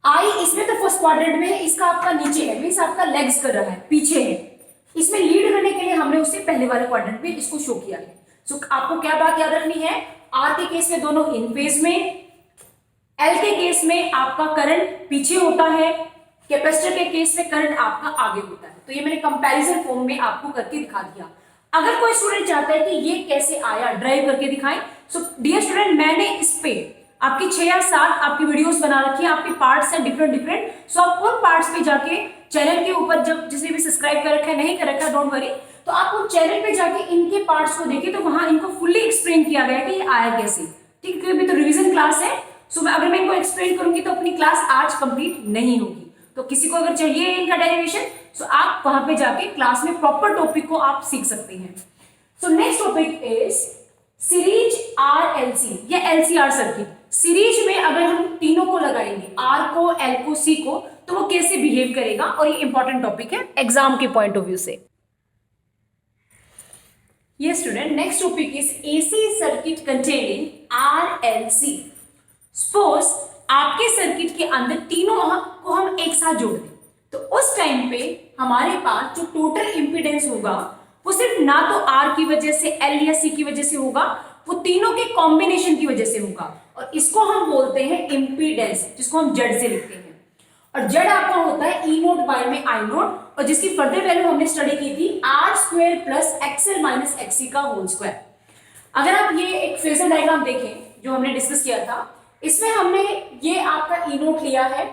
आई इसमें तो फर्स्ट क्वाड्रेंट में है, इसका आपका नीचे है, मींस आपका लेग्स कर रहा है, पीछे है। इसमें लीड करने के लिए हमने उससे पहले वाले क्वाड्रेंट में इसको शो किया है। सो आपको क्या बात याद रखनी है, आर के केस में दोनों इन फेज में, एल के केस में आपका करंट पीछे होता है, कैपेसिटर के केस में करंट आपका आगे होता है। तो ये मैंने कंपैरिजन फॉर्म में आपको करके दिखा दिया। अगर कोई स्टूडेंट चाहता है कि ये कैसे आया, ड्राइव करके दिखाएं, सो डियर स्टूडेंट, मैंने इस पे आपकी 6 या 7 आपकी वीडियोस बना रखी है, आपके पार्ट्स हैं डिफरेंट। सो आप उन पार्ट्स पे जाके चैनल के ऊपर, जब जिसने भी सब्सक्राइब कर रखा है, नहीं कर रखा है, डोंट वरी, तो आप उन चैनल पे जाके इनके पार्ट्स को देखिए, तो वहां इनको फुल्ली एक्सप्लेन किया गया है कि ये आया कैसे। ठीक है, क्योंकि तो रिवीजन क्लास है, सो अगर मैं इनको एक्सप्लेन करूंगी तो अपनी क्लास आज कंप्लीट नहीं होगी। तो किसी को अगर चाहिए इनका डेरिवेशन, सो आप वहां पे जाके क्लास में प्रॉपर टॉपिक को आप सीख सकते हैं। So next topic is series RLC या एलसीआर सर्किट। सीरीज में अगर हम तीनों को लगाएंगे, आर को, एल को, सी को, तो वो कैसे बिहेव करेगा, और ये इंपॉर्टेंट टॉपिक है एग्जाम के पॉइंट ऑफ व्यू से। ये student, next topic is AC circuit containing RLC. Suppose आपके सर्किट के अंदर तीनों को हम एक साथ जोड़ दें, तो उस टाइम पे हमारे पास जो टोटल इंपीडेंस होगा वो सिर्फ ना तो आर की वजह से, एल या सी की वजह से होगा, वो तीनों के कॉम्बिनेशन की वजह से होगा। और इसको हम बोलते हैं इंपीडेंस, जिसको हम जेड से लिखते हैं। और जेड आपका होता है ई नोट बाय में आई नोट, और जिसकी फर्दर वैल्यू हमने स्टडी की थी R square plus XL minus XC का होल स्क्वायर। अगर आप ये एक फेजर डायग्राम देखें जो हमने डिस्कस किया था, इसमें हमने ये आपका ई नोट लिया है।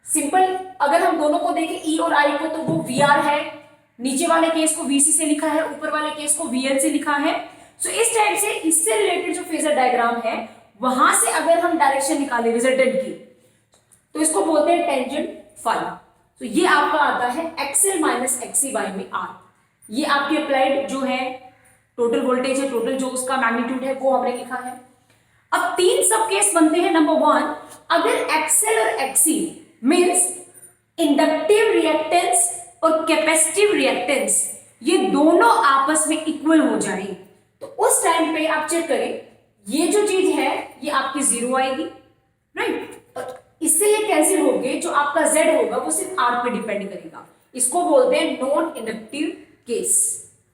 सिंपल, अगर हम दोनों को देखें ई और आई को, तो वो वी आर है, नीचे वाले केस को वीसी से लिखा है, ऊपर वाले केस को वीएल से लिखा है। सो इस टाइप से इससे रिलेटेड जो फेजर डायग्राम है, वहां से अगर हम डायरेक्शन निकालें रिजल्टेंट की, तो इसको बोलते हैं टेंजेंट फाई। तो ये आपका आता है एक्सएल माइनस एक्ससी बाय में आर। ये आपकी अप्लाइड जो है टोटल वोल्टेज है, टोटल जो उसका मैग्नीट्यूड है, वो हमने लिखा है। अब 3 सब केस बनते हैं। नंबर 1, अगर एक्सएल और एक्ससी मींस इंडक्टिव रिएक्टेंस और कैपेसिटिव रिएक्टेंस, ये दोनों आपस में इक्वल हो जाए, तो उस टाइम पे आप चेक करें, ये जो चीज है ये आपकी 0 आएगी, राइट। और इससे ये कैंसिल हो गए, जो आपका Z होगा वो सिर्फ R पे डिपेंड करेगा। इसको बोलते हैं non inductive case,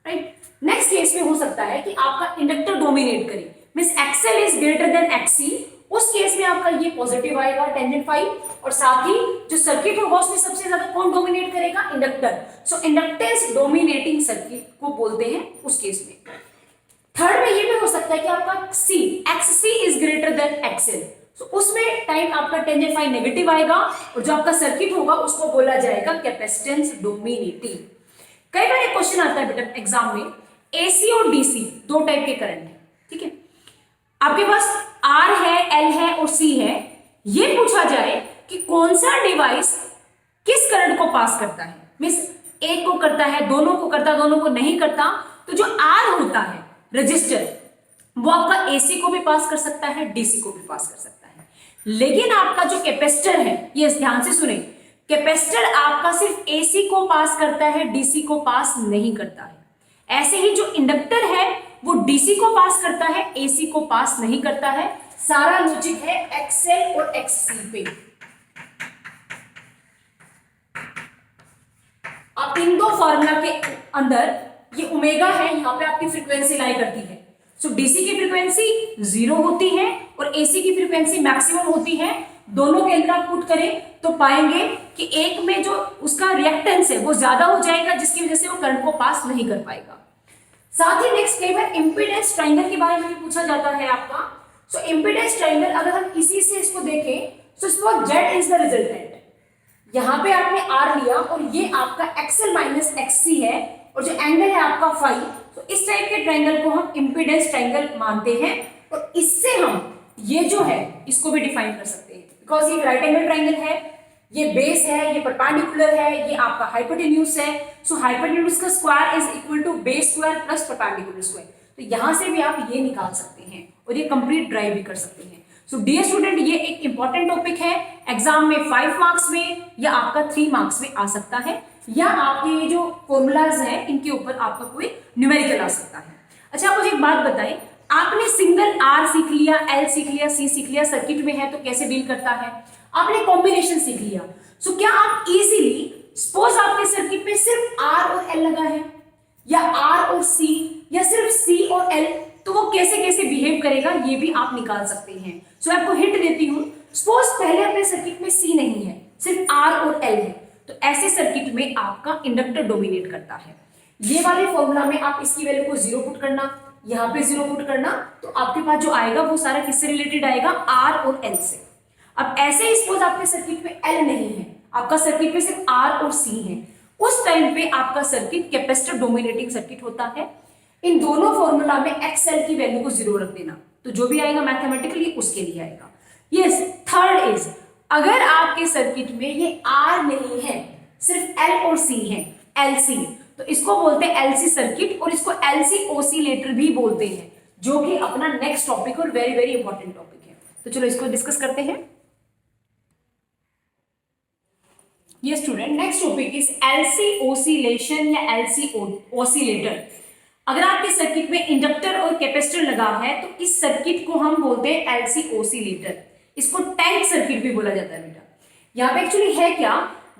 right. Next case में हो सकता है कि आपका इंडक्टर डोमिनेट करे, means XL is greater then एक्ससी, उस केस में आपका ये पॉजिटिव आएगा टेंजेंट फाइव, और साथ ही जो सर्किट होगा उसमें सबसे ज्यादा कौन डोमिनेट करेगा, इंडक्टर। सो इंडक्टेंस डोमिनेटिंग सर्किट को बोलते हैं उस केस में। थर्ड में ये भी हो सकता है कि आपका C XC is greater than XL, तो उसमें टाइम आपका टेंजेंट फाइव नेगेटिव आएगा, और जो आपका सर्किट होगा उसको बोला जाएगा कैपेसिटेंस डोमिनेटिंग। कई बार एक क्वेश्चन आता है बेटा एग्जाम में, एसी और डीसी दो टाइप के करंट है, ठीक है, आपके पास आर है, एल है और सी है, ये पूछा जाए कि कौन सा डिवाइस किस करंट को पास करता है, मींस एक को करता है, दोनों को करता है, दोनों को नहीं करता, तो जो आर होता है रजिस्टर वो आपका एसी को भी पास कर सकता है, डीसी को भी पास कर सकता है, लेकिन आपका जो कैपेसिटर है, ये ध्यान से सुने, कैपेसिटर आपका सिर्फ एसी को पास करता है, डीसी को पास नहीं करता है। ऐसे ही जो इंडक्टर है वो डीसी को पास करता है, एसी को पास नहीं करता है। सारा लॉजिक है एक्सएल और एक्ससी पे। आप इन दो फॉर्मूला के अंदर ये ओमेगा है, यहां पे आपकी फ्रीक्वेंसी लाई करती है। सो डीसी की फ्रीक्वेंसी 0 होती है और एसी की फ्रीक्वेंसी मैक्सिमम होती है। दोनों के अंदर आप पुट करें तो पाएंगे कि एक में जो उसका रिएक्टेंस है वो ज्यादा हो जाएगा, जिसकी वजह से वो करंट को पास नहीं कर पाएगा। साथ ही नेक्स्ट कई बार इंपीडेंस ट्रायंगल के बारे में भी पूछा जाता है आपका। सो इंपीडेंस ट्रायंगल अगर हम इसी से इसको देखें तो suppose Z is the resultant, यहां पे आपने आर लिया और ये आपका एक्सएल माइनस एक्ससी है और जो एंगल है आपका फाई, तो इस टाइप के ट्रायंगल को हम इंपीडेंस ट्रायंगल मानते हैं और इससे हम ये जो है इसको भी डिफाइन कर सकते हैं, बिकॉज ये राइट एंगल ट्रायंगल है, ये बेस है, ये परपेंडिकुलर है, ये आपका हाइपोटेन्यूज है। सो हाइपोटेन्यूज का square is equal to base square plus perpendicular square, तो यहां से भी आप ये निकाल सकते हैं और ये कंप्लीट ड्राइव भी कर सकते हैं। सो डियर स्टूडेंट, ये एक इंपॉर्टेंट टॉपिक है, एग्जाम में 5 मार्क्स में या आपका 3 मार्क्स में आ सकता है, या आपके ये जो फॉर्मूलाज हैं इनके ऊपर आपका कोई न्यूमेरिकल आ सकता है। अच्छा, मुझे एक बात बताएं, आपने सिंगल आर सीख लिया, एल सीख लिया, सी सीख लिया, सर्किट में है तो कैसे डील करता है, आपने कॉम्बिनेशन सीख लिया। सो क्या आप इजीली, सपोज आपके सर्किट में सिर्फ आर और एल लगा है या आर और सी या सिर्फ सी और एल, तो वो कैसे कैसे बिहेव करेगा ये भी आप निकाल सकते हैं। सो आपको हिंट देती हूं, सपोज पहले अपने सर्किट में सी नहीं है, सिर्फ आर और एल है, तो ऐसे सर्किट में आपका इंडक्टर डोमिनेट करता है। ये वाले फॉर्मूला में आप इसकी वैल्यू को 0 पुट करना, यहाँ पे 0 पुट करना, तो आपके पास जो आएगा वो सारा किससे रिलेटेड आएगा, आर और एल से। अब ऐसे ही सपोज आपके सर्किट में एल नहीं है, आपका सर्किट में सिर्फ आर और सी है, उस टाइम पे आपका सर्किट कैपेसिटर डोमिनेटिंग सर्किट होता है। इन दोनों फॉर्मूला में एक्सएल की वैल्यू को 0 रख देना, तो जो भी आएगा मैथमेटिकली उसके लिए आएगा। यस, थर्ड इज, अगर आपके सर्किट में ये आर नहीं है, सिर्फ एल और सी है, एलसी, तो इसको बोलते हैं एलसी सर्किट, और इसको एलसी ओसिलेटर भी बोलते हैं, जो कि अपना नेक्स्ट टॉपिक और वेरी वेरी इंपॉर्टेंट टॉपिक है। तो चलो इसको डिस्कस करते हैं। ये student, next topic is LC oscillation या एलसी ओसिलेटर। अगर आपके सर्किट में इंडक्टर और कैपेसिटर लगा है तो इस सर्किट को हम बोलते हैं एलसी ओसिलेटर। इसको टैंक सर्किट भी बोला जाता है बेटा। यहाँ पे एक्चुअली है क्या,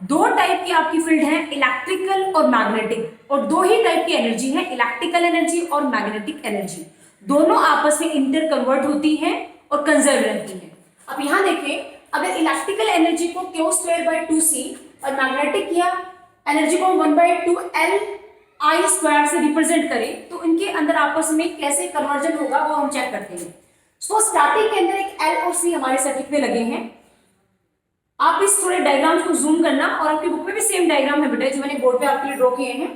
दो टाइप की आपकी फील्ड है, इलेक्ट्रिकल और मैग्नेटिक, और दो ही टाइप की एनर्जी है, इलेक्ट्रिकल एनर्जी और मैग्नेटिक एनर्जी। दोनों आपस में इंटर कन्वर्ट होती है और कंजर्व रहती है। अब यहाँ देखें, अगर इलेक्ट्रिकल एनर्जी को Q²/2C और मैग्नेटिक या एनर्जी को 1/2L I² से रिप्रेजेंट करें तो इनके अंदर आपस में कैसे कन्वर्जन होगा वो हम चेक करते हैं। सो स्टार्टिंग के अंदर एक L और C हमारे सर्किट में लगे हैं। आप इस थोड़े डायग्राम्स को जूम करना, और आपकी बुक में भी सेम डायग्राम है बेटा जो मैंने बोर्ड पे आपके लिए ड्रॉ किए हैं।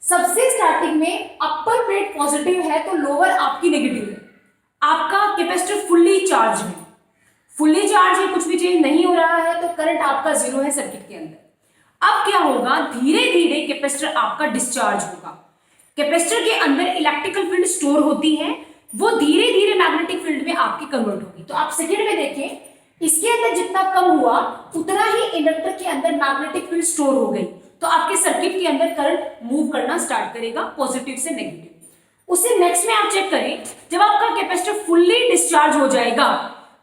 सबसे स्टार्टिंग में अपर प्लेट पॉजिटिव है तो लोअर आपकी नेगेटिव है। आपका कैपेसिटर फुल्ली चार्ज है, फुल्ली चार्ज है, कुछ भी चेंज नहीं हो रहा है, तो करंट आपका 0 है सर्किट के अंदर। अब क्या होगा, धीरे धीरे कैपेसिटर आपका डिस्चार्ज होगा। कैपेसिटर के अंदर इलेक्ट्रिकल फील्ड स्टोर होती है, वो धीरे धीरे मैग्नेटिक फील्ड में आपकी कन्वर्ट होगी। तो आप सेकंड में देखें, इसके अंदर जितना कम हुआ उतना ही इंडक्टर के अंदर मैग्नेटिक फील्ड स्टोर हो गई, तो आपके सर्किट के अंदर करंट मूव करना स्टार्ट करेगा पॉजिटिव से नेगेटिव। उसे नेक्स्ट में आप चेक करें, जब आपका कैपेसिटर फुल्ली डिस्चार्ज हो जाएगा,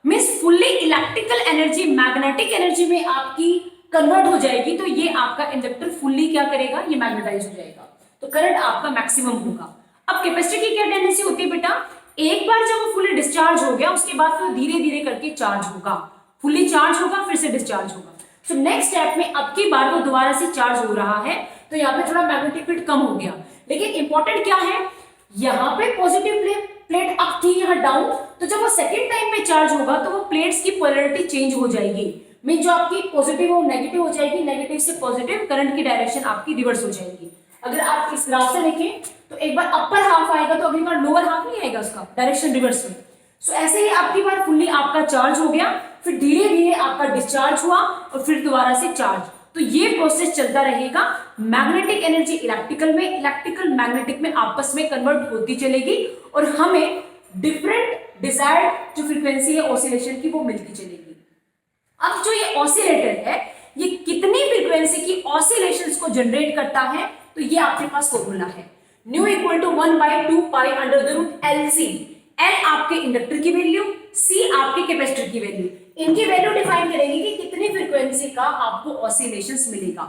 means fully electrical energy magnetic energy में आपकी कन्वर्ट हो जाएगी, तो ये आपका इंडक्टर फुल्ली क्या करेगा, ये मैग्नेटाइज हो जाएगा, तो करंट आपका मैक्सिमम होगा। अब कैपेसिटर की क्या टेंडेंसी होती है बेटा, एक बार जब वो फुली डिस्चार्ज हो गया उसके बाद फिर धीरे धीरे करके चार्ज होगा, फुली चार्ज होगा फिर से डिस्चार्ज होगा। सो नेक्स्ट स्टेप में अब की बार वो दोबारा से चार्ज हो रहा है, तो यहाँ पे थोड़ा मैग्नेटिक फील्ड कम हो गया, लेकिन इंपॉर्टेंट क्या है, यहाँ पे पॉजिटिव प्लेट अप थी, यहाँ डाउन, तो जब वो सेकेंड टाइम पे चार्ज होगा तो वो प्लेट्स की पोलैरिटी चेंज हो जाएगी, मीन जो आपकी पॉजिटिव वो नेगेटिव हो जाएगी, नेगेटिव से पॉजिटिव, करंट की डायरेक्शन आपकी रिवर्स हो जाएगी। अगर आप इस ग्राफ से देखें तो एक बार अपर हाफ आएगा तो अगली बार लोअर हाफ नहीं आएगा, उसका डायरेक्शन रिवर्स में। सो ऐसे ही आपकी बार फुल्ली आपका चार्ज हो गया, फिर धीरे धीरे आपका डिस्चार्ज हुआ और फिर दोबारा से चार्ज, तो ये प्रोसेस चलता रहेगा। मैग्नेटिक एनर्जी इलेक्ट्रिकल में, इलेक्ट्रिकल मैग्नेटिक में आपस में कन्वर्ट होती चलेगी और हमें डिफरेंट डिजायर्ड जो फ्रीक्वेंसी है ऑसिलेशन की वो मिलती चलेगी। अब जो ये ऑसिलेटर है ये कितनी फ्रीक्वेंसी की ऑसिलेशंस को जनरेट करता है, तो ये आपके पास फॉर्मूला है, nu equal to 1/2 pi under the root L C. L आपके इंडक्टर की वैल्यू, सी आपके कैपेसिटर की वैल्यू, इनकी वैल्यू डिफाइन करेंगे कि कितनी फ्रीक्वेंसी का आपको ऑसिलेशंस मिलेगा।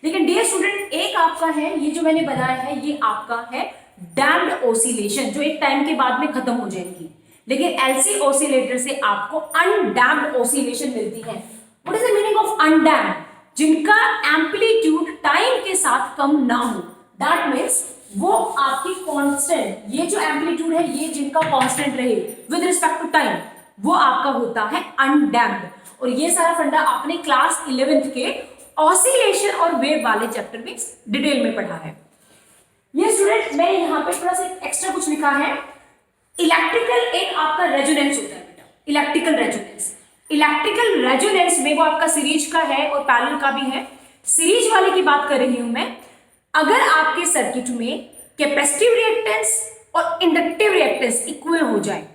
लेकिन डियर स्टूडेंट एक आपका है, ये जो मैंने बनाया है ये आपका है डैम्प्ड ऑसिलेशन, जो एक टाइम के बाद में खत्म हो जाएगी, लेकिन एलसी ऑसिलेटर से आपको अनडैम्प्ड ऑसिलेशन मिलती है। What is the meaning of undamped, जिनका एम्पलीट्यूड टाइम के साथ कम ना हो, दैट मीन्स वो आपकी कांस्टेंट, ये जो एम्पलीट्यूड है ये जिनका कांस्टेंट रहे विद रिस्पेक्ट टू टाइम, वो आपका होता है अनडैम्प्ड। और ये सारा फंडा आपने क्लास 11th के ऑसिलेशन और वेव वाले चैप्टर में डिटेल में पढ़ा है। ये स्टूडेंट मैं यहाँ पे थोड़ा सा एक्स्ट्रा कुछ लिखा है, इलेक्ट्रिकल एक आपका रेजोनेंस होता है बेटा, इलेक्ट्रिकल रेजोनेंस। इलेक्ट्रिकल रेजोनेंस में वो आपका सीरीज का है और पैरेलल का भी है। सीरीज वाले की बात कर रही हूं मैं, अगर आपके सर्किट में कैपेसिटिव रिएक्टेंस और इंडक्टिव रिएक्टेंस इक्वल हो जाए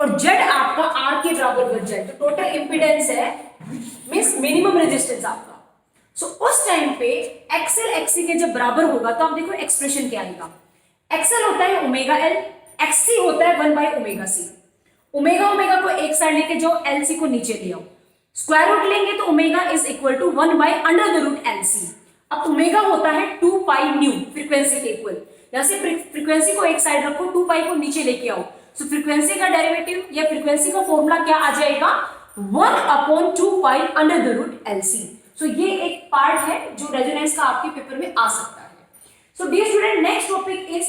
और जेड आपका आर के बराबर बन जाए, तो टोटल इंपीडेंस है मींस मिनिमम रेजिस्टेंस आपका। सो उस टाइम पे एक्सएल एक्सी के जब बराबर होगा तो आप देखो एक्सप्रेशन क्या आएगा, एक्सएल होता है ओमेगा एल, एक्सी होता है 1/ओमेगा सी। ओमेगा ओमेगा को एक साइड लेके जाओ, एलसी को नीचे ले आओ, स्क्वायर रूट लेंगे तो omega is equal to 1/√LC। अब ओमेगा होता है 2 पाई न्यू, फ्रीक्वेंसी के इक्वल, यहां से फ्रीक्वेंसी को एक साइड रखो, 2 पाई को नीचे लेके आओ, सो फ्रीक्वेंसी का डेरिवेटिव या फ्रीक्वेंसी का फॉर्मूला क्या आ जाएगा, 1/2 पाई √LC। सो ये एक पार्ट है जो रेजोनेंस का आपके पेपर में आ सकता है। So dear student next topic is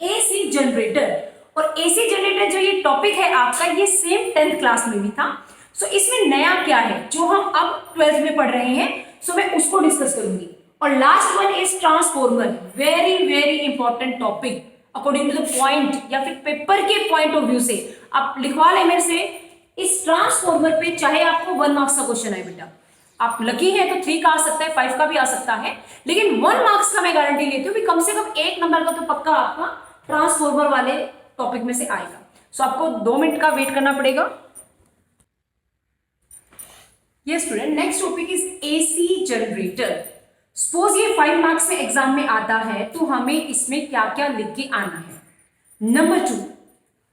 AC generator. और एसी जनरेटर जो ये टॉपिक है आपका, ये सेम 10th क्लास में भी था। सो इसमें नया क्या है जो हम अब 12th में पढ़ रहे हैं, सो मैं उसको डिस्कस करूंगी। और last one is transformer, very very important topic according to the point या फिर पेपर के पॉइंट ऑफ व्यू से। आप लिखवा लें मेरे से, इस ट्रांसफॉर्मर पे चाहे आपको 1 मार्क्स का क्वेश्चन आए बेटा, आप लकी है तो 3 का आ सकता है, 5 का भी आ सकता है, लेकिन 1 मार्क्स का मैं गारंटी लेती हूँ कि कम से कम 1 नंबर का तो पक्का आपका ट्रांसफॉर्मर वाले टॉपिक में से आएगा। सो आपको 2 मिनट का वेट करना पड़ेगा। ये student next topic is AC generator. Suppose ये 5 मार्क्स में एग्जाम में आता है तो हमें इसमें क्या क्या लिख के आना है। नंबर 2,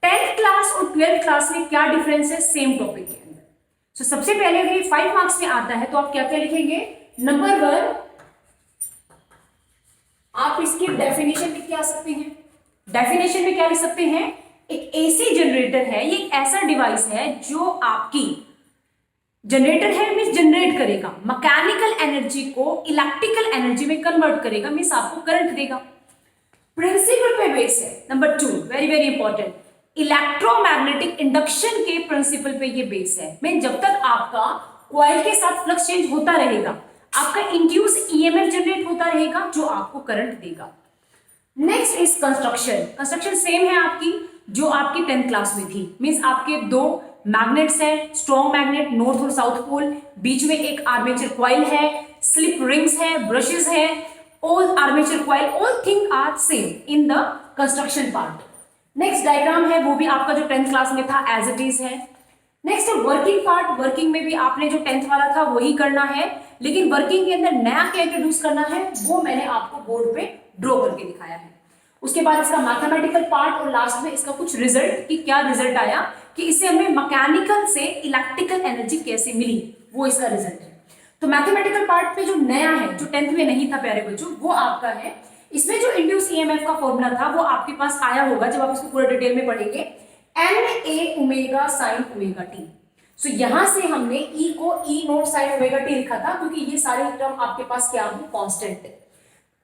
10th क्लास और 12th क्लास में क्या डिफरेंस है सेम टॉपिक के अंदर। सो सबसे पहले अगर ये 5 मार्क्स में आता है तो आप क्या क्या लिखेंगे। नंबर 1, आप इसकी डेफिनेशन लिख के आ सकते हैं। डेफिनेशन में क्या लिख सकते हैं, एक एसी जनरेटर है, ये एक ऐसा डिवाइस है जो आपकी जनरेटर है मींस जनरेट करेगा, मैकेनिकल एनर्जी को इलेक्ट्रिकल एनर्जी में कन्वर्ट करेगा, मींस आपको करंट देगा। प्रिंसिपल पे बेस है। Number 2, very very important, electromagnetic induction के प्रिंसिपल पे ये बेस है। मीन जब तक आपका कॉइल के साथ फ्लक्स चेंज होता रहेगा, आपका इंड्यूस ईएमएफ जनरेट होता रहेगा जो आपको करंट देगा। Next is construction. Construction same है आपकी जो आपकी 10th क्लास में थी, मींस आपके 2 मैग्नेट्स हैं, स्ट्रॉन्ग मैग्नेट नॉर्थ और साउथ पोल, बीच में एक आर्मेचर कॉइल है, स्लिप रिंग्स है, ब्रशेस है, all armature coil, all thing are same in the construction part. Next diagram है वो भी आपका जो 10th क्लास में था एज इट इज है। नेक्स्ट वर्किंग पार्ट, वर्किंग में भी आपने जो 10th वाला था वही करना है, लेकिन वर्किंग के अंदर नया क्या इंट्रोड्यूस करना है वो मैंने आपको बोर्ड पे ड्रॉ करके दिखाया है। उसके बाद इसका मैथमेटिकल पार्ट और लास्ट में इसका कुछ रिजल्ट कि क्या रिजल्ट आया कि इससे हमें मैकेनिकल से इलेक्ट्रिकल एनर्जी कैसे मिली, वो इसका रिजल्ट है। तो मैथमेटिकल पार्ट पे जो नया है जो 10th में नहीं था प्यारे बच्चों, वो आपका है इसमें जो इंड्यूस ईएमएफ का फॉर्मूला था वो आपके पास आया होगा जब आप इसको पूरा डिटेल में पढ़ेंगे, N A omega sine omega t. So यहां से हमने ई को E note sine omega t लिखा था क्योंकि ये सारे टर्म आपके पास क्या है, कांस्टेंट है।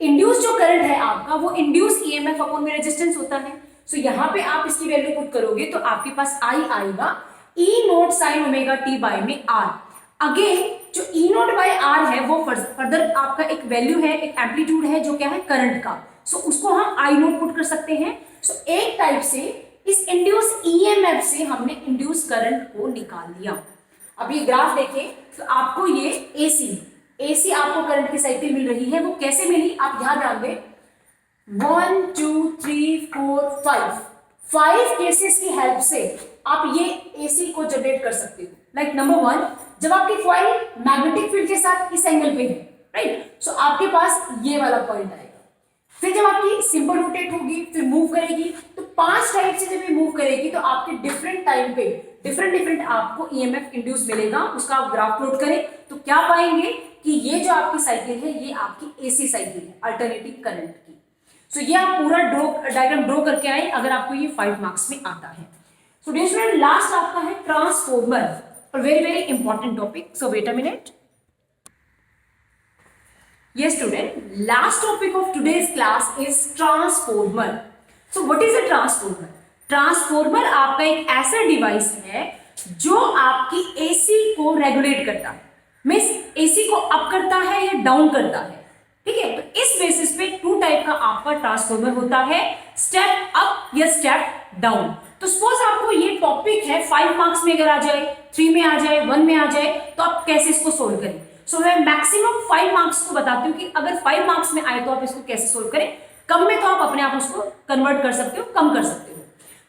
इंड्यूस जो करंट है आपका वो इंड्यूस ईएमएफ अपॉन में रेजिस्टेंस होता है। सो यहाँ पे आप इसकी वैल्यू पुट करोगे तो आपके पास आई आएगा E note sine omega t by में आर। अगेन जो ई नोट बाय आर है वो फर्दर आपका एक वैल्यू है, एक एम्पलीट्यूड है जो क्या है, करंट का। सो उसको हम आई नोट पुट कर सकते हैं। सो एक टाइप से इस इंड्यूस ईएमएफ से हमने इंड्यूस करंट को निकाल लिया। अब ये ग्राफ देखें तो आपको ये एसी आपको करंट की साइकिल मिल रही है। वो कैसे मिली आप ध्यान ध्यान दें, 1 2 3 4 5 केसेस की हेल्प से आप ये एसी को जनरेट कर सकते हो। लाइक नंबर 1, जब आपकी कॉइल मैग्नेटिक फील्ड के साथ इस एंगल पे है, राइट, सो आपके पास ये वाला पॉइंट आएगा। फिर जब आपकी सिंपल रोटेट होगी फिर मूव करेगी, तो 5 टाइप से जब ये मूव करेगी तो आपके डिफरेंट टाइम पे डिफरेंट आपको ईएमएफ इंड्यूस मिलेगा। उसका आप ग्राफ प्लॉट करें तो क्या पाएंगे कि ये जो आपकी साइकिल है ये आपकी एसी साइकिल है, अल्टरनेटिंग करंट की। सो ये आप पूरा डायग्राम ड्रॉ करके आए अगर आपको ये 5 मार्क्स में आता है। सो डियर स्टूडेंट, लास्ट आपका है ट्रांसफॉर्मर, और very important topic. So wait a minute. Yes student, last topic of today's class is transformer. So what is a transformer? Transformer आपका एक ऐसा डिवाइस है जो आपकी एसी को रेगुलेट करता है, मीन्स एसी को अप करता है या डाउन करता है, ठीक है। तो इस बेसिस पे 2 टाइप का आपका ट्रांसफॉर्मर होता है, स्टेप अप या स्टेप डाउन। तो सपोज आपको ये टॉपिक है 5 मार्क्स में अगर आ जाए, 3 में आ जाए, 1 में आ जाए, तो आप कैसे इसको सोल्व करें। सो मैं मैक्सिमम 5 मार्क्स को बताती हूँ कि अगर 5 मार्क्स में आए तो आप इसको कैसे सोल्व करें। कम में तो आप अपने आप उसको कन्वर्ट कर सकते हो, कम कर सकते हो।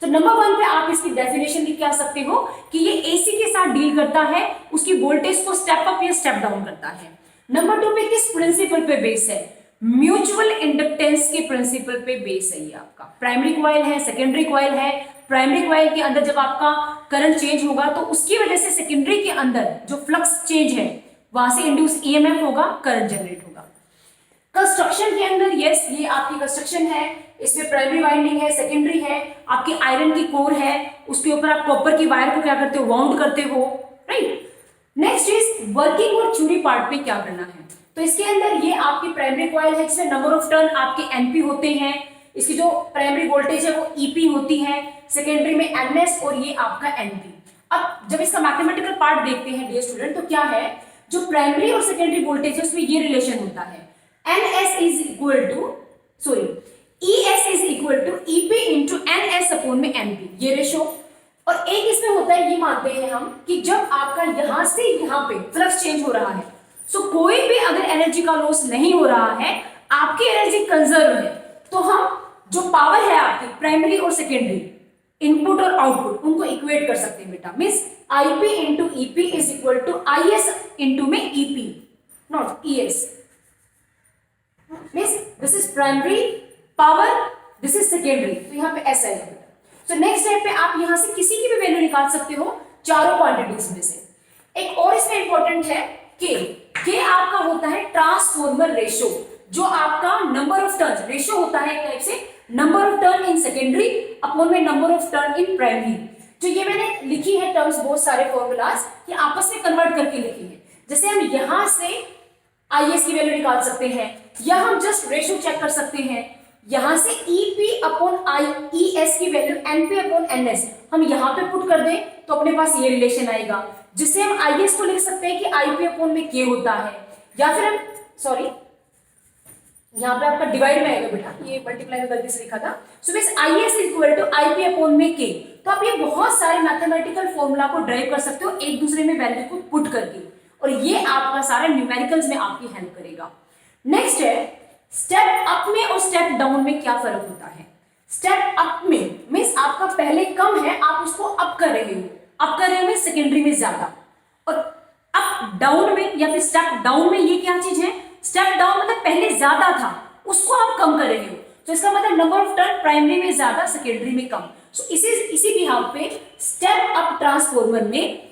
तो नंबर 1 पे आप इसकी डेफिनेशन लिख के आ सकते हो कि ये एसी के साथ डील करता है, उसकी वोल्टेज को स्टेप अप या स्टेप डाउन करता है। नंबर 2 पे किस प्रिंसिपल पे बेस है, म्यूचुअल इंडक्टेंस के प्रिंसिपल पे बेस है। ये आपका प्राइमरी कॉइल है, सेकेंडरी कॉइल है। प्राइमरी कॉइल के अंदर जब आपका करंट चेंज होगा तो उसकी वजह से सेकेंडरी के अंदर जो फ्लक्स चेंज है वहां से इंड्यूस ईएमएफ होगा, करंट जनरेट होगा। कंस्ट्रक्शन के अंदर यस, ये आपकी कंस्ट्रक्शन है, इसमें प्राइमरी वाइंडिंग है, सेकेंडरी है, आपकी आयरन की कोर है, उसके ऊपर आप कॉपर की वायर को क्या करते हो, वाउंड करते हो, राइट। नेक्स्ट इज वर्किंग और थ्योरी पार्ट पे क्या करना है। तो इसके अंदर ये आपकी प्राइमरी कॉइल है जिसमें नंबर ऑफ टर्न आपके एनपी होते हैं, इसकी जो प्राइमरी वोल्टेज है वो ईपी होती है, सेकेंडरी में एनएस और ये आपका एनपी। अब जब इसका मैथमेटिकल पार्ट देखते हैं डियर स्टूडेंट, तो क्या है, जो प्राइमरी और सेकेंडरी वोल्टेज है उसमें ये रिलेशन होता है, NS is equal to ES is equal to EP into NS upon में एनपी, ये रेशो। और एक इसमें होता है, ये मानते हैं हम कि जब आपका यहां से यहां पे फ्लक्स चेंज हो रहा है, सो कोई भी अगर एनर्जी का लॉस नहीं हो रहा है, आपकी एनर्जी कंजर्व है, तो हम जो पावर है आपकी प्राइमरी और सेकेंडरी, इनपुट और आउटपुट, उनको इक्वेट कर सकते हैं बेटा। Means IP into EP is equal to IS into में EP, not ES. Means this is primary power, this is secondary, तो यहाँ पे ऐसा है। तो नेक्स्ट स्टेप पे आप यहां से किसी की भी वैल्यू निकाल सकते हो चारों क्वांटिटीज में से। एक और इसमें इंपॉर्टेंट है के आपका होता है ट्रांसफॉर्मर रेशो, जो आपका नंबर ऑफ टर्न रेशो होता है, एक टाइप से number of turn in secondary upon में number of turn in primary. जो ये मैंने लिखी है टर्म्स, बहुत सारे फॉर्मूलाज ये आपस में कन्वर्ट करके लिखी है। जैसे हम यहां से आईएस की वैल्यू निकाल सकते हैं, या हम जस्ट रेशो चेक कर सकते हैं, यहां से ईपी अपॉन आई ईएस की वैल्यू एनपी अपॉन एनएस हम यहां पे पुट कर दें तो अपने पास ये रिलेशन आएगा, जिससे हम आईएस को लिख सकते हैं कि आईपी अपॉन में के होता है, या फिर हम सॉरी यहाँ पे आपका डिवाइड में आएगा बेटा, ये मल्टीप्लाई में गलती से लिखा था। So means IS equal to IP upon में के। तो आप ये बहुत सारे मैथमेटिकल फॉर्मूला को ड्राइव कर सकते हो एक दूसरे में वैल्यू को पुट करके, और ये आपका सारा न्यूमेरिकल्स में आपकी हेल्प करेगा। नेक्स्ट है स्टेप अप में और स्टेप डाउन में क्या फर्क होता है। स्टेप अप में मीन्स आपका पहले कम है, आप उसको अप कर रहे हो, अप कर रहे हो सेकेंडरी में ज्यादा, और अप डाउन में या फिर स्टेप डाउन में ये क्या चीज है, स्टेप डाउन मतलब पहले ज्यादा था उसको आप कम कर रहे हो, तो इसका मतलब नंबर ऑफ टर्न प्राइमरी में ज्यादा सेकेंडरी में कम। सो इसी बिहाफ पे स्टेप अप ट्रांसफॉर्मर में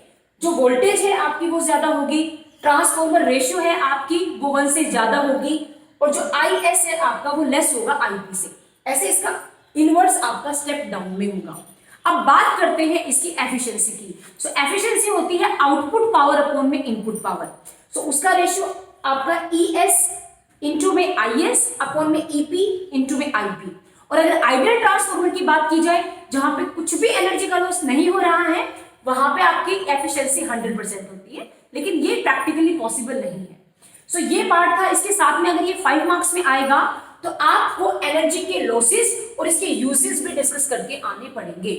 जो वोल्टेज है आपकी वो ज्यादा होगी, ट्रांसफॉर्मर रेशियो है आपकी वो 1 से ज्यादा होगी, और जो IS है आपका वो लेस होगा IP से। ऐसे इसका इनवर्स आपका स्टेप डाउन में होगा। अब बात करते हैं इसकी एफिशिएंसी की। सो एफिशिएंसी होती है आउटपुट पावर अपॉन में इनपुट पावर। सो उसका रेशियो आपका ES इंटू में IS अपॉन में EP इंटू में IP। और अगर आइडियल ट्रांसफॉर्मर की बात की जाए जहां पे कुछ भी एनर्जी का लॉस नहीं हो रहा है, वहां पे आपकी एफिशिएंसी 100% होती है, लेकिन ये प्रैक्टिकली पॉसिबल नहीं है। सो ये पार्ट था। इसके साथ में अगर ये 5 मार्क्स में आएगा तो आपको एनर्जी के लॉसेस और इसके यूजेस भी डिस्कस करके आने पड़ेंगे।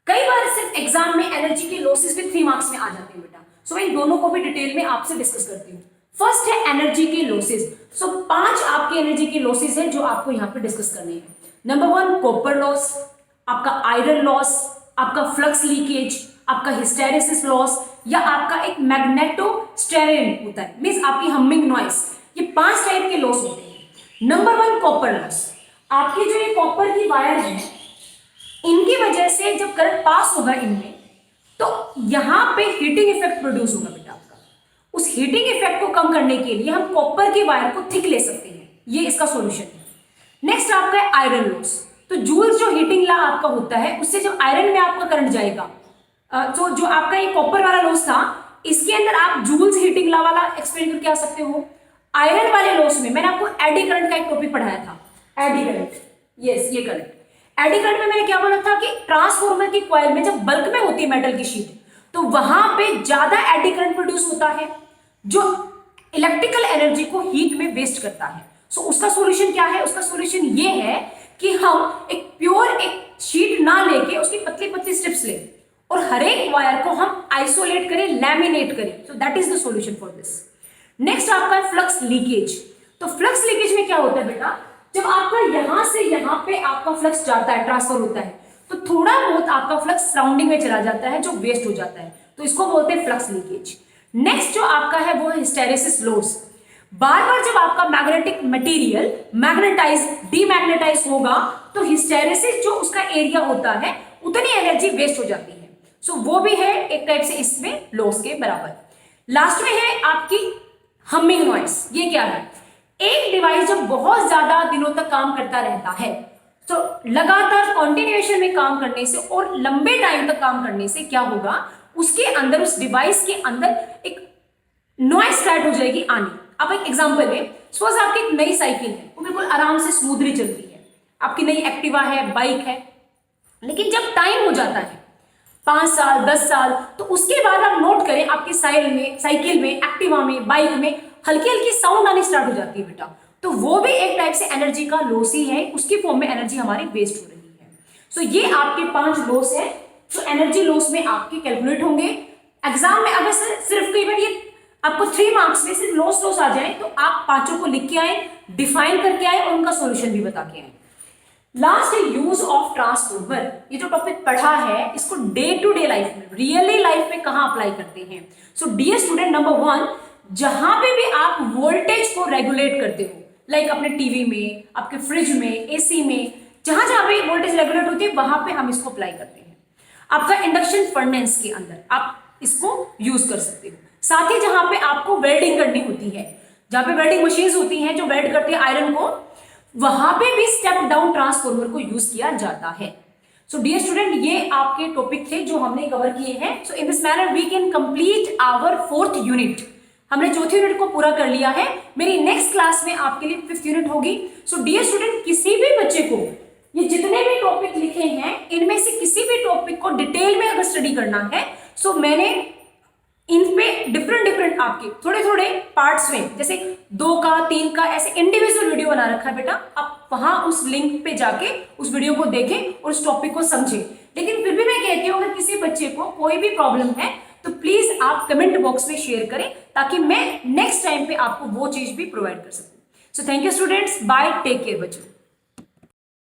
कई बार सिर्फ एग्जाम में एनर्जी के लॉसेस भी 3 मार्क्स में आ जाते हैं बेटा। सो इन दोनों को भी डिटेल में आपसे डिस्कस करती हूँ। फर्स्ट है एनर्जी के लॉसेस। सो 5 आपके एनर्जी के लॉसेस हैं जो आपको यहाँ पे डिस्कस करने हैं। नंबर 1 कॉपर लॉस, आपका आयरन लॉस, आपका फ्लक्स लीकेज, आपका हिस्टेरेसिस लॉस, या आपका एक मैग्नेटोस्टेरिन होता है, मींस आपकी हमिंग नॉइस। ये 5 टाइप के लॉस होते हैं। Number 1 copper loss. आपकी जो ये कॉपर की वायर है, इनकी वजह से जब करंट पास होगा इनमें, तो यहां पे हीटिंग इफेक्ट प्रोड्यूस होगा बेटा आपका। उस हीटिंग इफेक्ट को कम करने के लिए हम कॉपर की वायर को थिक ले सकते हैं, ये इसका सॉल्यूशन है। नेक्स्ट आपका है आयरन लॉस। तो जूल्स जो हीटिंग लॉ आपका होता है, उससे जब आयरन में आपका करंट जाएगा, तो जो आपका ये कॉपर वाला लॉस था, इसके अंदर आप जूल्स हीटिंग लॉ वाला एक्सपेरिमेंट करके आ सकते हो। आयरन वाले लॉस में मैंने आपको एडी करंट का एक टॉपिक पढ़ाया था, एडी करंट। यस, ये करंट। एडी करंट में मैंने क्या बोला था कि ट्रांसफॉर्मर की कॉइल में जब बल्क में होती है मेटल की शीट, तो वहां पे ज्यादा एडी करंट प्रोड्यूस होता है जो इलेक्ट्रिकल एनर्जी को हीट में वेस्ट करता है। सो उसका सॉल्यूशन क्या है? उसका सॉल्यूशन ये है कि हम एक प्योर एक शीट ना लेके उसकी पतली पतली स्ट्रिप्स लें और हर एक वायर को हम आइसोलेट करें, लैमिनेट करें। So that is the solution for this. Next आपका है फ्लक्स लीकेज। तो फ्लक्स लीकेज में क्या होता है बेटा, जब आपका यहां से यहां पे आपका फ्लक्स जाता है, ट्रांसफर होता है, तो थोड़ा बहुत आपका फ्लक्स सराउंडिंग में चला जाता है जो वेस्ट हो जाता है, तो इसको बोलते हैं फ्लक्स लीकेज। नेक्स्ट जो आपका है वो है हिस्टेरेसिस लॉस। बार बार जब आपका मैग्नेटिक मटेरियल मैग्नेटाइज डीमैग्नेटाइज होगा, तो हिस्टेरेसिस जो उसका एरिया होता है उतनी एनर्जी वेस्ट हो जाती है। सो वो भी है एक टाइप से इसमें लॉस के बराबर। लास्ट में है आपकी हमिंग नॉइस। ये क्या है? एक डिवाइस जब बहुत ज्यादा दिनों तक काम करता रहता है, तो लगातार कॉन्टिन्यूएशन में काम करने से और लंबे टाइम तक काम करने से क्या होगा, उसके अंदर, उस डिवाइस के अंदर एक नॉइस स्टार्ट हो जाएगी आनी। अब एक एग्जांपल है, सपोज आपकी एक नई साइकिल है, वो बिल्कुल आराम से स्मूथली चलती है, आपकी नई एक्टिवा है, बाइक है, लेकिन जब टाइम हो जाता है 5 साल 10 साल, तो उसके बाद आप नोट करें आपकी साइकिल में, एक्टिवा में, बाइक में हल्की हल्की साउंड आनी स्टार्ट हो जाती है बेटा। तो वो भी एक टाइप से एनर्जी का लॉस ही है, उसकी फॉर्म में एनर्जी हमारी वेस्ट हो रही है। सो ये आपके 5 लॉस है जो एनर्जी लॉस में आपके कैलकुलेट होंगे। एग्जाम में अगर सिर्फ कई बार ये आपको 3 मार्क्स में सिर्फ लॉस आ जाए, तो आप 5 को लिख के आए, डिफाइन करके आए और उनका सॉल्यूशन भी बता के आए। लास्ट है यूज ऑफ ट्रांसफॉर्मर। ये जो टॉपिक पढ़ा है, इसको डे टू डे लाइफ में, रियली लाइफ में कहां अप्लाई करते हैं। सो डियर स्टूडेंट, नंबर 1, जहां पे भी आप वोल्टेज को रेगुलेट करते हो, लाइक अपने टीवी में, आपके फ्रिज में, एसी में, जहां जहां पे वोल्टेज रेगुलेट होती है, वहां पे हम इसको अप्लाई करते हैं। आपका इंडक्शन फर्नेस के अंदर आप इसको यूज कर सकते हो। साथ ही जहां पे आपको वेल्डिंग करनी होती है, जहां पे वेल्डिंग मशीन्स होती हैं जो वेल्ड करती है आयरन को, वहां पे भी स्टेप डाउन ट्रांसफॉर्मर को यूज किया जाता है। सो डियर स्टूडेंट, ये आपके टॉपिक थे जो हमने कवर किए हैं। So in this manner we can complete our 4th unit. हमने 4th यूनिट को पूरा कर लिया है। मेरी नेक्स्ट क्लास में आपके लिए 5th यूनिट होगी। सो डियर स्टूडेंट, किसी भी बच्चे को ये जितने भी टॉपिक लिखे हैं, इनमें से किसी भी टॉपिक को डिटेल में अगर स्टडी करना है, सो मैंने इनपे डिफरेंट आपके थोड़े थोड़े पार्ट्स में, जैसे 2 का 3 का ऐसे इंडिविजुअल वीडियो बना रखा है बेटा। आप वहां उस लिंक पे जाके उस वीडियो को देखें और उस टॉपिक को समझें। लेकिन फिर भी मैं कहती हूँ, अगर किसी बच्चे को कोई भी प्रॉब्लम है तो प्लीज आप कमेंट बॉक्स में शेयर करें, ताकि मैं नेक्स्ट टाइम पे आपको वो चीज भी प्रोवाइड कर सकूं। So thank you students, bye, take care बच्चों।